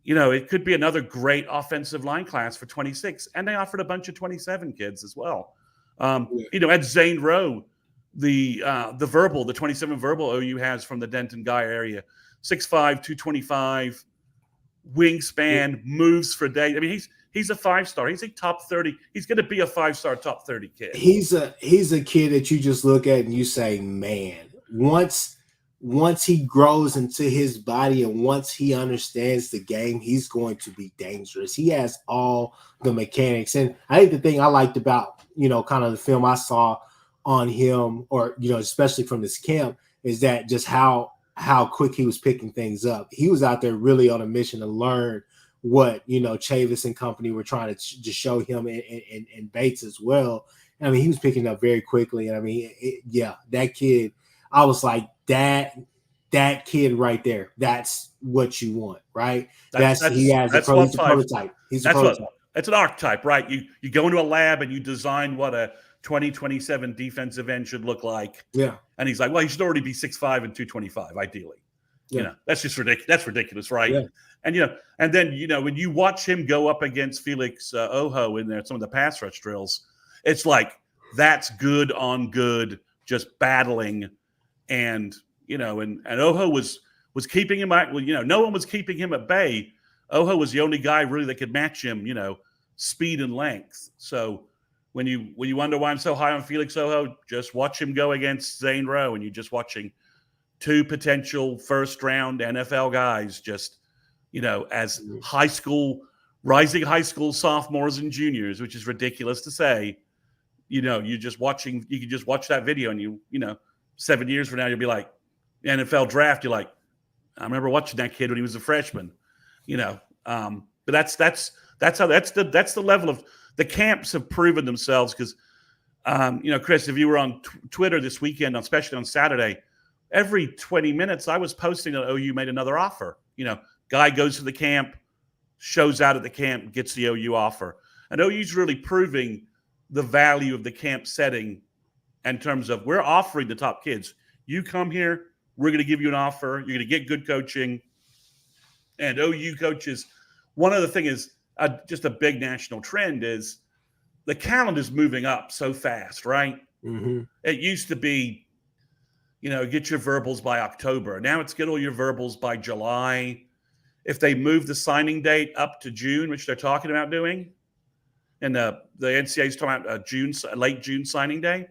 it could be another great offensive line class for 26, and they offered a bunch of 27 kids as well. At Zane Rowe, the 27 verbal OU has from the Denton Guy area, 6'5", 225, wingspan, moves for days. He's a 5-star. He's a top 30. He's going to be a 5-star top 30 kid. He's a kid that you just look at and you say, man, once he grows into his body and once he understands the game, he's going to be dangerous. He has all the mechanics. And I think the thing I liked about, kind of the film I saw on him, or, especially from this camp, is that just how quick he was picking things up. He was out there really on a mission to learn what, Chavis and company were trying to just show him and Bates as well. He was picking up very quickly. And that kid, I was like, that kid right there, that's what you want, right? He has a prototype. He's a prototype. That's an archetype, right? You go into a lab and you design what a 2027 defensive end should look like. Yeah. And he's like, well, he should already be 6'5" and 225, ideally. Yeah. That's just ridiculous. That's ridiculous, right? Yeah. And then when you watch him go up against Felix Ojo in there, some of the pass rush drills, it's like that's good on good, just battling. And Ojo was keeping him at, no one was keeping him at bay. Ojo was the only guy really that could match him, speed and length. So when you wonder why I'm so high on Felix Ojo, just watch him go against Zane Rowe, and you're just watching 2 potential first-round NFL guys just, as rising high school sophomores and juniors, which is ridiculous to say. You can just watch that video, and 7 years from now, you'll be like, NFL draft, you're like, I remember watching that kid when he was a freshman, but that's the level of the camps have proven themselves, because Chris, if you were on Twitter this weekend, especially on Saturday, every 20 minutes I was posting that OU made another offer. Guy goes to the camp, shows out at the camp, gets the OU offer. And OU's really proving the value of the camp setting in terms of we're offering the top kids. You come here, we're going to give you an offer. You're going to get good coaching. And OU coaches, one other thing is just a big national trend is the calendar's moving up so fast, right? Mm-hmm. It used to be, get your verbals by October. Now it's get all your verbals by July. If they move the signing date up to June, which they're talking about doing, and the NCAA is talking about late June signing day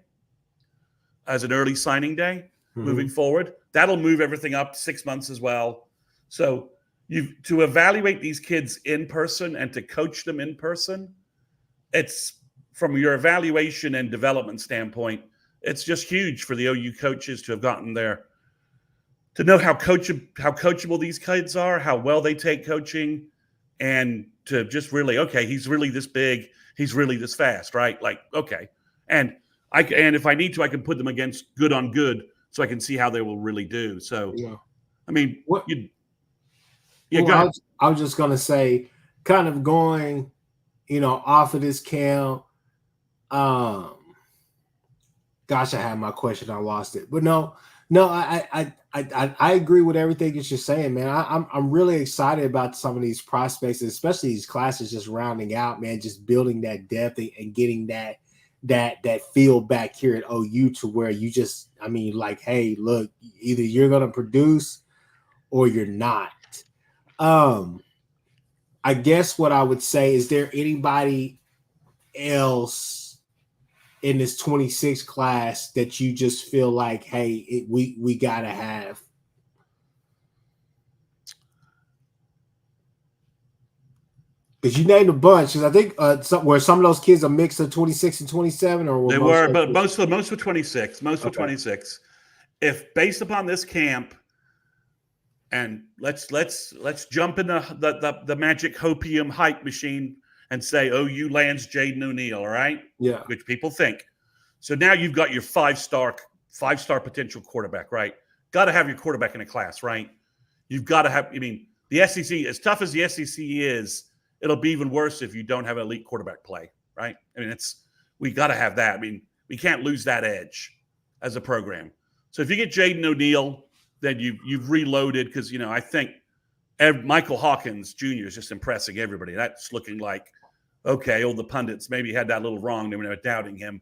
as an early signing day moving forward, that'll move everything up 6 months as well. So to evaluate these kids in person and to coach them in person, it's from your evaluation and development standpoint, it's just huge for the OU coaches to have gotten there, to know how coachable these kids are, how well they take coaching, and to just really, okay, he's really this big, he's really this fast, right? Like, okay. And if I need to, I can put them against good on good so I can see how they will really do. So, Yeah. I mean, go ahead. I was just going to say, kind of going, off of this camp, gosh, I had my question. I lost it, but no, I agree with everything that you're saying, man. I'm really excited about some of these prospects, especially these classes just rounding out, man, just building that depth and getting that feel back here at OU to where you just, hey, look, either you're going to produce or you're not. I guess what I would say, is there anybody else in this 26 class that you just feel like, hey, we gotta have? Because you named a bunch. Because I think where some of those kids are mixed of 26 and 27, or they were, but most were 26. Most were 26. If based upon this camp, and let's jump in the magic hopium hype machine and say OU lands Jaden O'Neal, all right? Yeah. Which people think. So now you've got your five-star potential quarterback, right? Got to have your quarterback in a class, right? You've got to have, the SEC, as tough as the SEC is, it'll be even worse if you don't have elite quarterback play, right? We got to have that. We can't lose that edge as a program. So if you get Jaden O'Neal, then you've reloaded, because, I think Michael Hawkins Jr. is just impressing everybody. That's looking like, okay, all the pundits maybe had that a little wrong. They were doubting him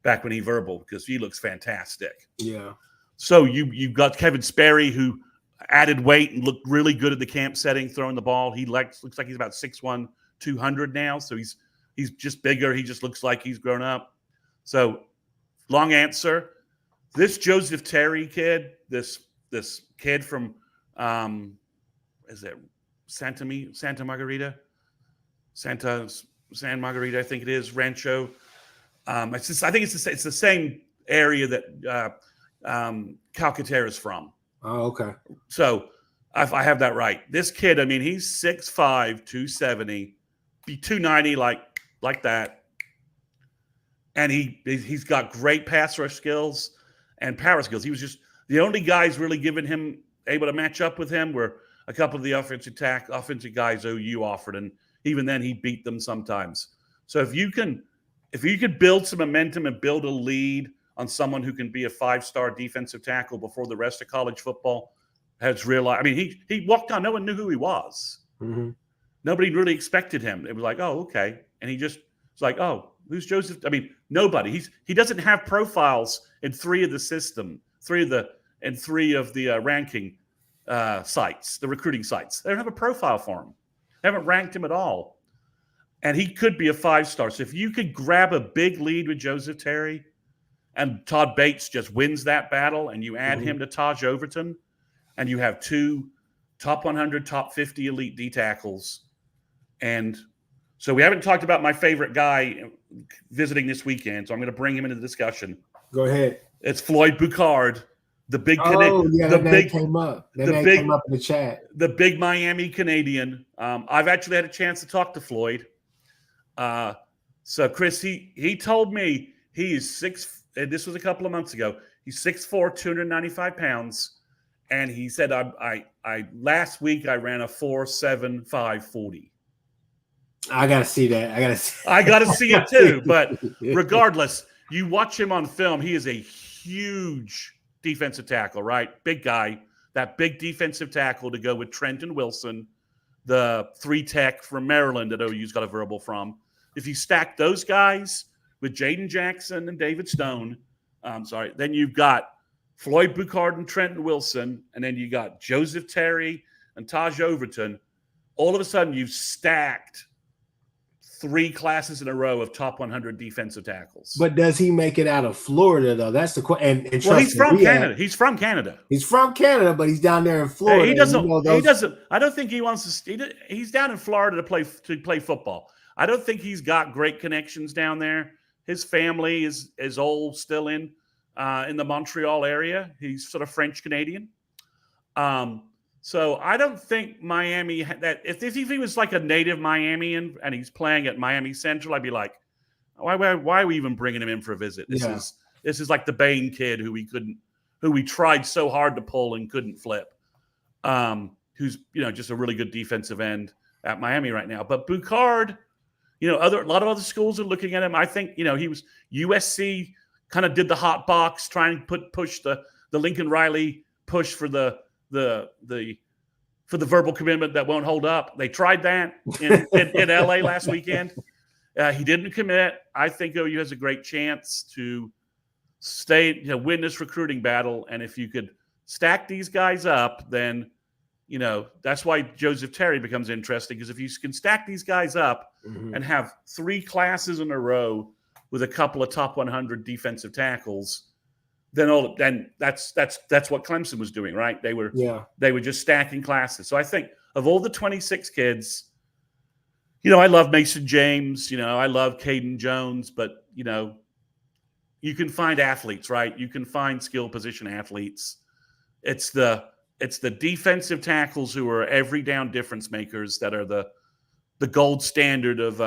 back when he verbal, because he looks fantastic. Yeah. So you've got Kevin Sperry, who added weight and looked really good at the camp setting, throwing the ball. He looks like he's about 6'1", 200 now. So he's just bigger. He just looks like he's grown up. So long answer. This Joseph Terry kid, this kid from is it Santa Margarita, San Margarita, I think it is, Rancho. I think it's the same area that Calcaterra is from. Oh, okay. So I have that right. This kid, he's 6'5", 270, be 290 like that, and he's got great pass rush skills and power skills. He was just the only guys really able to match up with him were a couple of the offensive guys OU offered, and even then he beat them sometimes. So if you could build some momentum and build a lead on someone who can be a 5-star defensive tackle before the rest of college football has realized. He walked on, no one knew who he was. Mm-hmm. Nobody really expected him. It was like, oh, okay, and he just was like, oh, who's Joseph? Nobody. He doesn't have profiles in three of the ranking sites, the recruiting sites. They don't have a profile for him. They haven't ranked him at all. And he could be a 5-star. So if you could grab a big lead with Joseph Terry and Todd Bates just wins that battle, and you add him to Taj Overton, and you have 2 top 100, top 50 elite D tackles. And so we haven't talked about my favorite guy visiting this weekend, so I'm going to bring him into the discussion. Go ahead. It's Floyd Boucard, the big that name came up. That name came up in the chat. The big Miami Canadian. I've actually had a chance to talk to Floyd. So Chris, he told me He is this was a couple of months ago. He's 6'4", 295 pounds. And he said, I last week I ran a 4.75 40. I got to see that. I got to see it too. But regardless, you watch him on film. He is a huge defensive tackle, right? Big guy. That big defensive tackle to go with Trenton Wilson, the 3-tech from Maryland that OU's got a verbal from. If you stack those guys with Jaden Jackson and David Stone, then you've got Floyd Buchard and Trenton Wilson, and then you got Joseph Terry and Taj Overton. All of a sudden, you've stacked 3 classes in a row of top 100 defensive tackles. But does he make it out of Florida, though? That's the question. And well, he's from Canada. He's from Canada. He's from Canada, but he's down there in Florida. He doesn't. I don't think he wants to. He's down in Florida to play football. I don't think he's got great connections down there. His family is all still in the Montreal area. He's sort of French Canadian. So I don't think Miami that if he was like a native Miamian and he's playing at Miami Central, I'd be like, why are we even bringing him in for a visit? This is like the Bain kid who we tried so hard to pull and couldn't flip. Who's just a really good defensive end at Miami right now. But Buchard, a lot of other schools are looking at him. I think he was USC kind of did the hot box, trying to push the Lincoln Riley push for the verbal commitment that won't hold up. They tried that in LA last weekend. He didn't commit. I think OU has a great chance to win this recruiting battle. And if you could stack these guys up, then that's why Joseph Terry becomes interesting, because if you can stack these guys up and have 3 classes in a row with a couple of top 100 defensive tackles, then that's what Clemson was doing, right? They were just stacking classes. So I think of all the 26 kids, I love Mason James, I love Caden Jones, but you can find athletes, right? You can find skill position athletes. It's the defensive tackles who are every down difference makers that are the gold standard of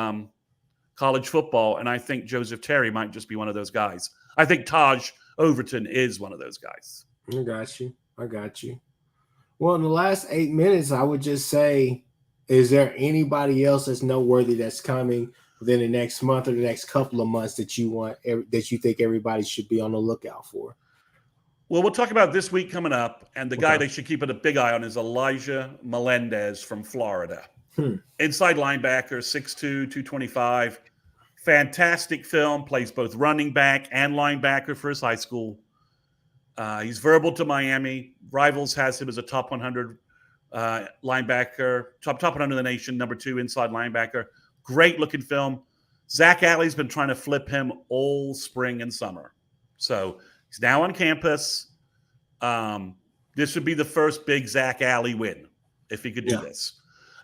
college football, and I think Joseph Terry might just be one of those guys. I think Taj Overton is one of those guys. I got you. Well, in the last 8 minutes, I would just say, is there anybody else that's noteworthy that's coming within the next month or the next couple of months that you think everybody should be on the lookout for? Well, we'll talk about this week coming up, and the guy they should keep a big eye on is Elijah Melendez from Florida. Inside linebacker, 6'2", 225. Fantastic film, plays both running back and linebacker for his high school. He's verbal to Miami. Rivals has him as a top 100 linebacker, top 100 in the nation, number 2 inside linebacker. Great looking film. Zach Alley's been trying to flip him all spring and summer. So he's now on campus. This would be the first big Zach Alley win if he could do this.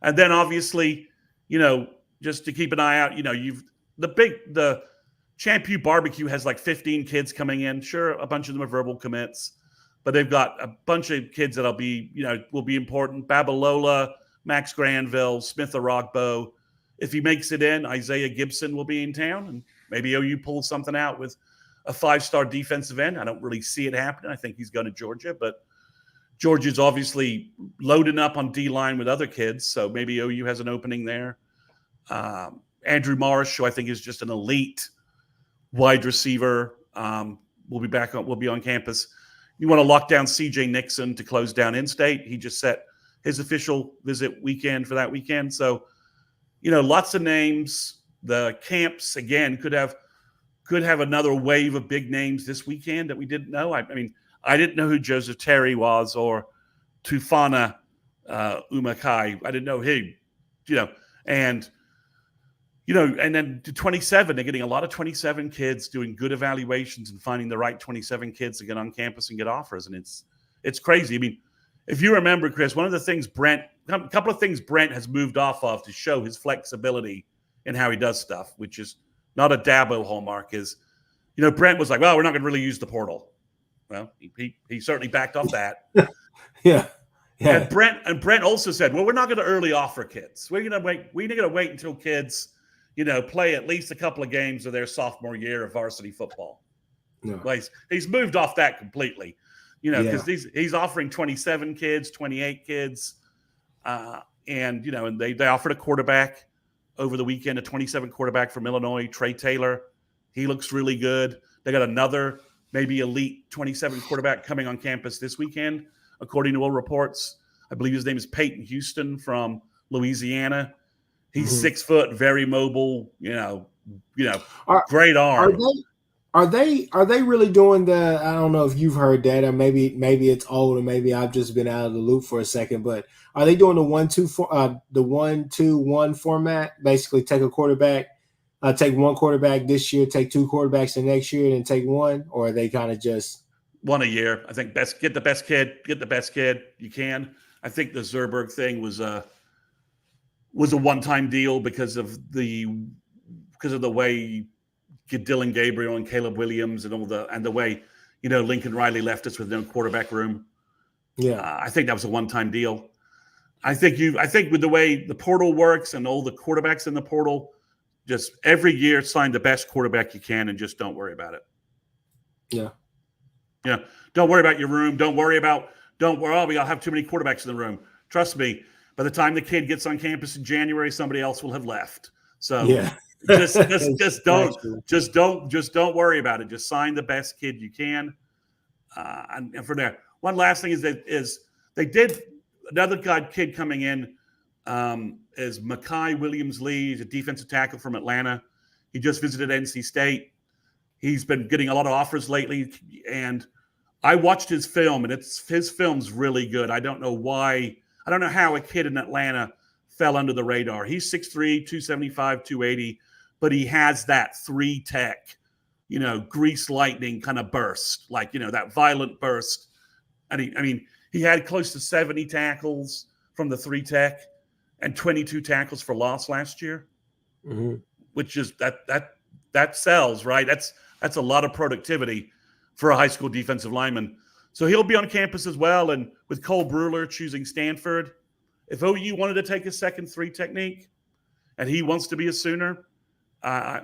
And then obviously, just to keep an eye out, the Champ U Barbecue has like 15 kids coming in. Sure, a bunch of them are verbal commits, but they've got a bunch of kids that'll be, will be important. Babalola, Max Granville, Smith Arogbo. If he makes it in, Isaiah Gibson will be in town, and maybe OU pulls something out with a 5-star defensive end. I don't really see it happening. I think he's going to Georgia, but Georgia's obviously loading up on D-line with other kids, so maybe OU has an opening there. Andrew Marsh, who I think is just an elite wide receiver, will be on campus. You want to lock down C.J. Nixon to close down in-state. He just set his official visit weekend for that weekend. So, lots of names. The camps, again, could have another wave of big names this weekend that we didn't know. I mean, I didn't know who Joseph Terry was or Tufana Umakai. I didn't know him, and then to 27, they're getting a lot of 27 kids doing good evaluations and finding the right 27 kids to get on campus and get offers. And it's crazy. I mean, if you remember, Chris, one of the things a couple of things Brent has moved off of to show his flexibility in how he does stuff, which is not a Dabo hallmark, is, Brent was like, well, we're not going to really use the portal. Well, he certainly backed off that. Yeah. And Brent also said, well, we're not going to early offer kids. We're going to wait. We're going to wait until kids, play at least a couple of games of their sophomore year of varsity football. No. Well, he's moved off that completely, because Yeah. he's offering 27 kids, 28 kids, and they offered a quarterback over the weekend, a 27 quarterback from Illinois, Trey Taylor. He looks really good. They got another maybe elite 27 quarterback coming on campus this weekend, according to all reports. I believe his name is Peyton Houston from Louisiana. He's 6 foot, very mobile, great arm. Are they really doing the? I don't know if you've heard that, or maybe it's old, or maybe I've just been out of the loop for a second. But are they doing the 1-2-1 format? Basically, take a quarterback, take one quarterback this year, take 2 quarterbacks the next year, and then take one, or are they kind of just one a year? I think get the best kid you can. I think the Zerberg thing was a one-time deal because of the way Dylan Gabriel and Caleb Williams and the way Lincoln Riley left us with no quarterback room. Yeah, I think that was a one-time deal. I think with the way the portal works and all the quarterbacks in the portal, just every year sign the best quarterback you can and just don't worry about it. Yeah. Don't worry about your room. Don't worry, we all have too many quarterbacks in the room. Trust me, by the time the kid gets on campus in January, somebody else will have left. So yeah. just don't worry about it. Just sign the best kid you can. And for there, one last thing is they did another kid coming in is Makai Williams-Lee. He's a defensive tackle from Atlanta. He just visited NC State. He's been getting a lot of offers lately, and I watched his film, and his film's really good. I don't know how a kid in Atlanta fell under the radar. He's 6'3", 275, 280, but he has that 3-tech, grease lightning kind of burst, like, that violent burst. And he had close to 70 tackles from the 3-tech and 22 tackles for loss last year, which is that sells, right? That's a lot of productivity for a high school defensive lineman. So he'll be on campus as well. And with Cole Bruler choosing Stanford, if OU wanted to take a second 3 technique and he wants to be a Sooner, I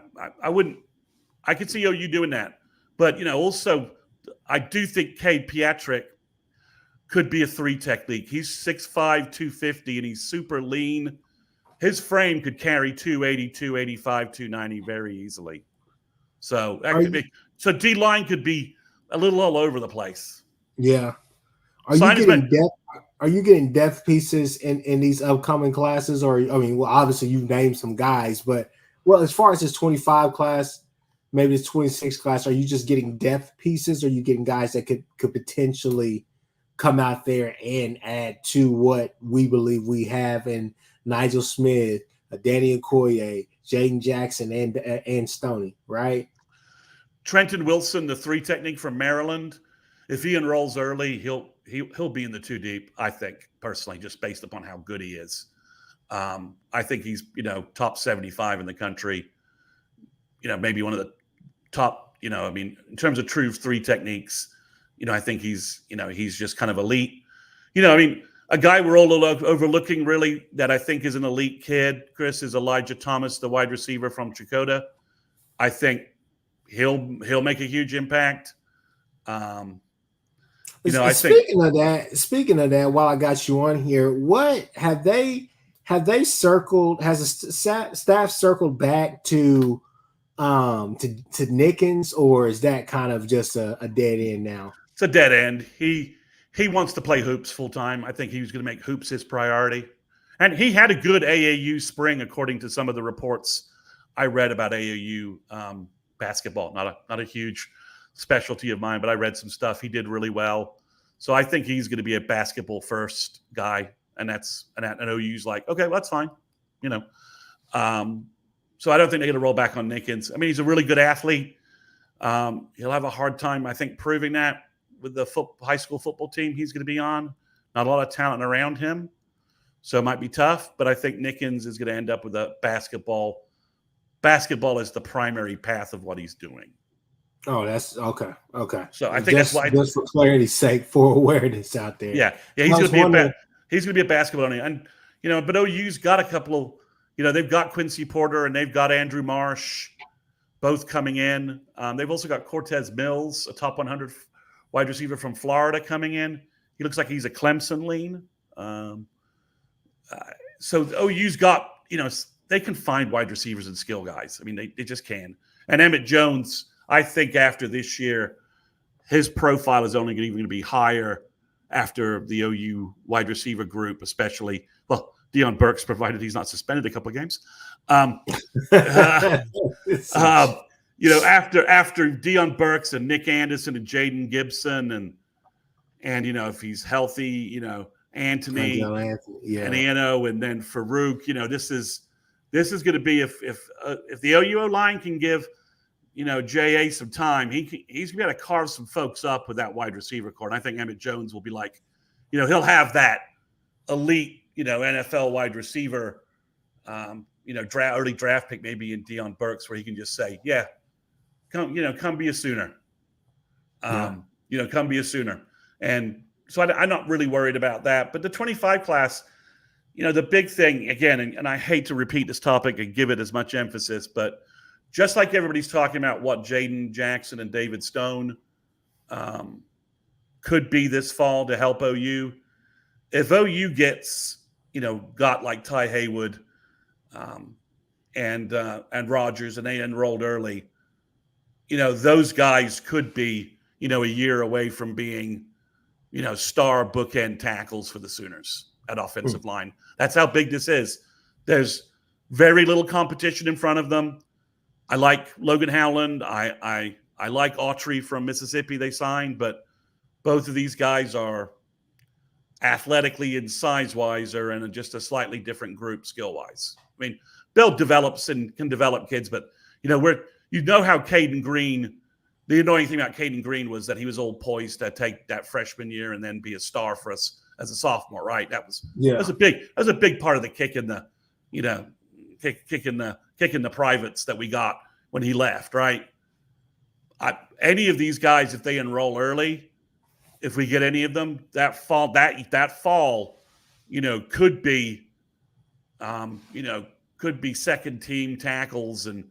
could see OU doing that. But, also I do think Cade Pietrek could be a 3 technique. He's 6'5", 250, and he's super lean. His frame could carry 280, 285, 290 very easily. So D-line could be a little all over the place. Yeah. Are you getting depth pieces in these upcoming classes? Or obviously you've named some guys, but as far as this 25 class, maybe this 26 class, are you just getting depth pieces, or are you getting guys that could potentially come out there and add to what we believe we have in Nigel Smith, Danny Okoye, Jaden Jackson, and Stoney, right? Trenton Wilson, the 3 technique from Maryland, if he enrolls early, he'll be in the 2 deep, I think, personally, just based upon how good he is. I think he's, top 75 in the country, maybe one of the top, in terms of true 3 techniques, I think he's just kind of elite. A guy we're all overlooking really that I think is an elite kid, Chris, is Elijah Thomas, the wide receiver from Chakota. I think he'll make a huge impact. Speaking of that, while I got you on here, what have they circled? Has the staff circled back to Nickens, or is that kind of just a dead end now? It's a dead end. He wants to play hoops full time. I think he was going to make hoops his priority, and he had a good AAU spring, according to some of the reports I read about AAU basketball. Not a huge specialty of mine, but I read some stuff. He did really well. So I think he's going to be a basketball first guy. And OU's like, okay, well, that's fine. So I don't think they're going to roll back on Nickens. He's a really good athlete. He'll have a hard time, I think, proving that with the high school football team he's going to be on. Not a lot of talent around him. So it might be tough, but I think Nickens is going to end up with a basketball. Basketball is the primary path of what he's doing. Oh, that's okay. Okay. So I think that's why, just for clarity's sake, for awareness out there. Yeah. He's going to be a basketball owner, and but OU's got a couple they've got Quincy Porter and they've got Andrew Marsh, both coming in. They've also got Cortez Mills, a top 100 wide receiver from Florida, coming in. He looks like he's a Clemson lean. So OU's got, they can find wide receivers and skill guys. I mean, they just can. And Emmett Jones, I think after this year, his profile is only going to be higher after the OU wide receiver group, especially, well, Deion Burks, provided he's not suspended a couple of games. After Deion Burks and Nick Anderson and Jaden Gibson and if he's healthy, Anthony and and then Farouk, this is going to be if the OU line can give JA some time, he's going to carve some folks up with that wide receiver core. And I think Emmett Jones will be like, he'll have that elite, NFL wide receiver, early draft pick maybe in Deion Burks, where he can just say, yeah, come be a Sooner. Come be a Sooner. And so I'm not really worried about that. But the 25 class, the big thing, again, and I hate to repeat this topic and give it as much emphasis, but just like everybody's talking about what Jaden Jackson and David Stone could be this fall to help OU, if OU gets, got like Ty Haywood and Rogers, and they enrolled early, those guys could be, a year away from being, star bookend tackles for the Sooners at offensive line. That's how big this is. There's very little competition in front of them. I like Logan Howland. I like Autry from Mississippi they signed, but both of these guys are athletically and size-wise are in just a slightly different group skill-wise. I mean, Bill develops and can develop kids, but, how Caden Green, the annoying thing about Caden Green was that he was all poised to take that freshman year and then be a star for us as a sophomore, right? That was a big part of the kick in the, kicking the privates that we got when he left, right? Any of these guys, if they enroll early, if we get any of them, that fall, could be, could be second team tackles and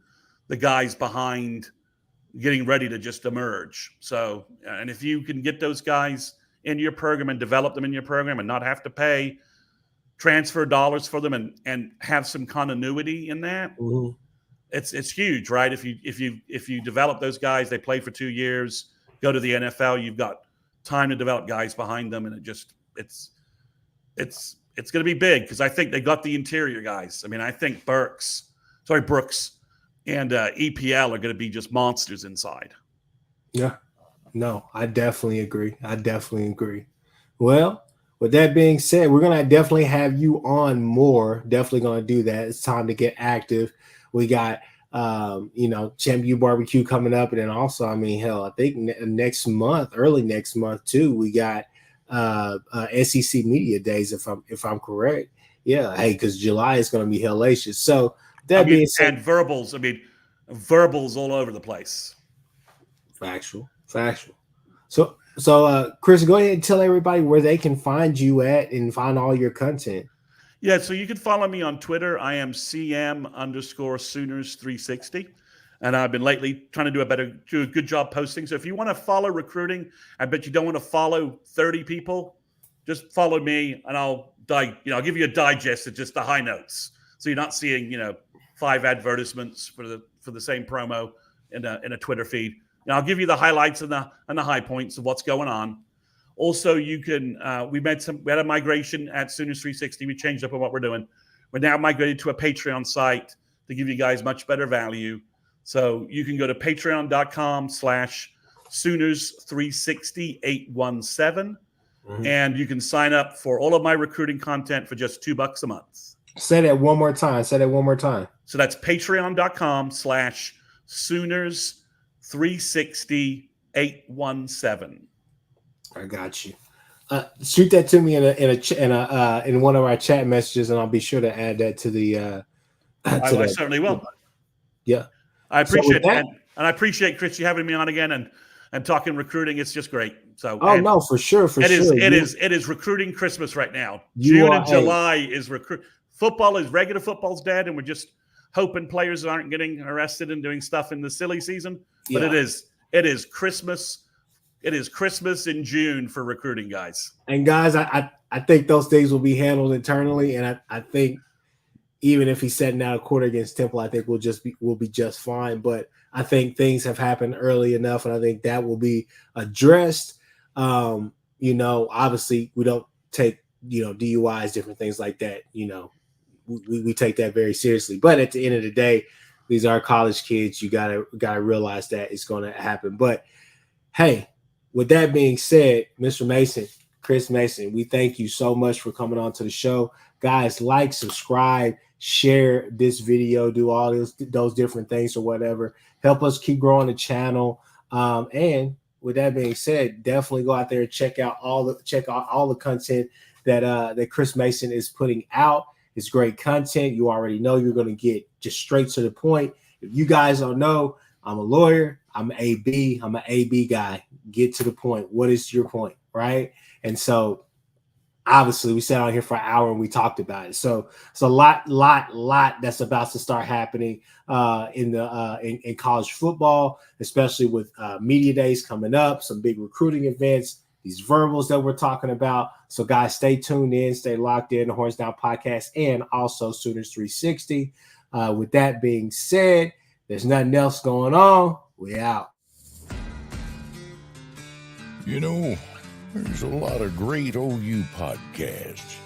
the guys behind getting ready to just emerge. So, and if you can get those guys in your program and develop them in your program and not have to pay transfer dollars for them and have some continuity in that, it's huge, right? If you develop those guys, they play for 2 years, go to the NFL, you've got time to develop guys behind them, and it's going to be big because I think they got the interior guys. I mean, I think Brooks and EPL are going to be just monsters inside. Yeah, no, I definitely agree. Well, with that being said, we're going to definitely have you on more. Definitely going to do that. It's time to get active. We got, Champ U Barbecue coming up. And then also, I think early next month too, we got SEC Media Days, if I'm correct. Yeah. Hey, because July is going to be hellacious. So that being said, and verbals all over the place. Factual. So Chris, go ahead and tell everybody where they can find you at and find all your content. Yeah, so you can follow me on Twitter. I am CM_Sooners360. And I've been lately trying to do a good job posting. So if you want to follow recruiting, I bet you don't want to follow 30 people, just follow me and I'll give you a digest of just the high notes. So you're not seeing, 5 advertisements for the same promo in a Twitter feed. And I'll give you the highlights and the high points of what's going on. Also, you can we had a migration at Sooners360. We changed up on what we're doing. We're now migrated to a Patreon site to give you guys much better value. So you can go to patreon.com/Sooners360-817, and you can sign up for all of my recruiting content for just $2 a month. Say that one more time. So that's patreon.com/Sooners360-817. I got you. Shoot that to me in one of our chat messages, and I'll be sure to add that to the. I certainly will. Yeah, I appreciate that, and I appreciate Chris you having me on again and talking recruiting. It's just great. So, no, for sure, it is recruiting Christmas right now. June and July is recruit. regular football's dead, and we're just hoping players aren't getting arrested and doing stuff in the silly season. But it is Christmas. It is Christmas in June for recruiting guys. And guys, I think those things will be handled internally, and I think even if he's setting out a quarter against Temple, I think we'll be just fine. But I think things have happened early enough, and I think that will be addressed. Obviously we don't take DUIs, different things like that. We take that very seriously. But at the end of the day, these are college kids. You gotta realize that it's going to happen. But hey, with that being said, Mr. Mason, Chris Mason, we thank you so much for coming on to the show. Guys, like, subscribe, share this video, do all those different things or whatever. Help us keep growing the channel. And with that being said, definitely go out there and check out all the content that Chris Mason is putting out. It's great content. You already know you're going to get just straight to the point. If you guys don't know, I'm a lawyer. I'm an AB. I'm an AB guy. Get to the point. What is your point, right? And so obviously we sat on here for an hour and we talked about it. So it's a lot that's about to start happening in college football, especially with media days coming up, some big recruiting events, these verbals that we're talking about. So guys, stay tuned in, stay locked in, the Horns Down podcast, and also Sooners360. With that being said, there's nothing else going on. We out. There's a lot of great OU podcasts,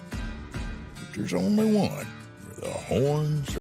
but there's only one for the Horns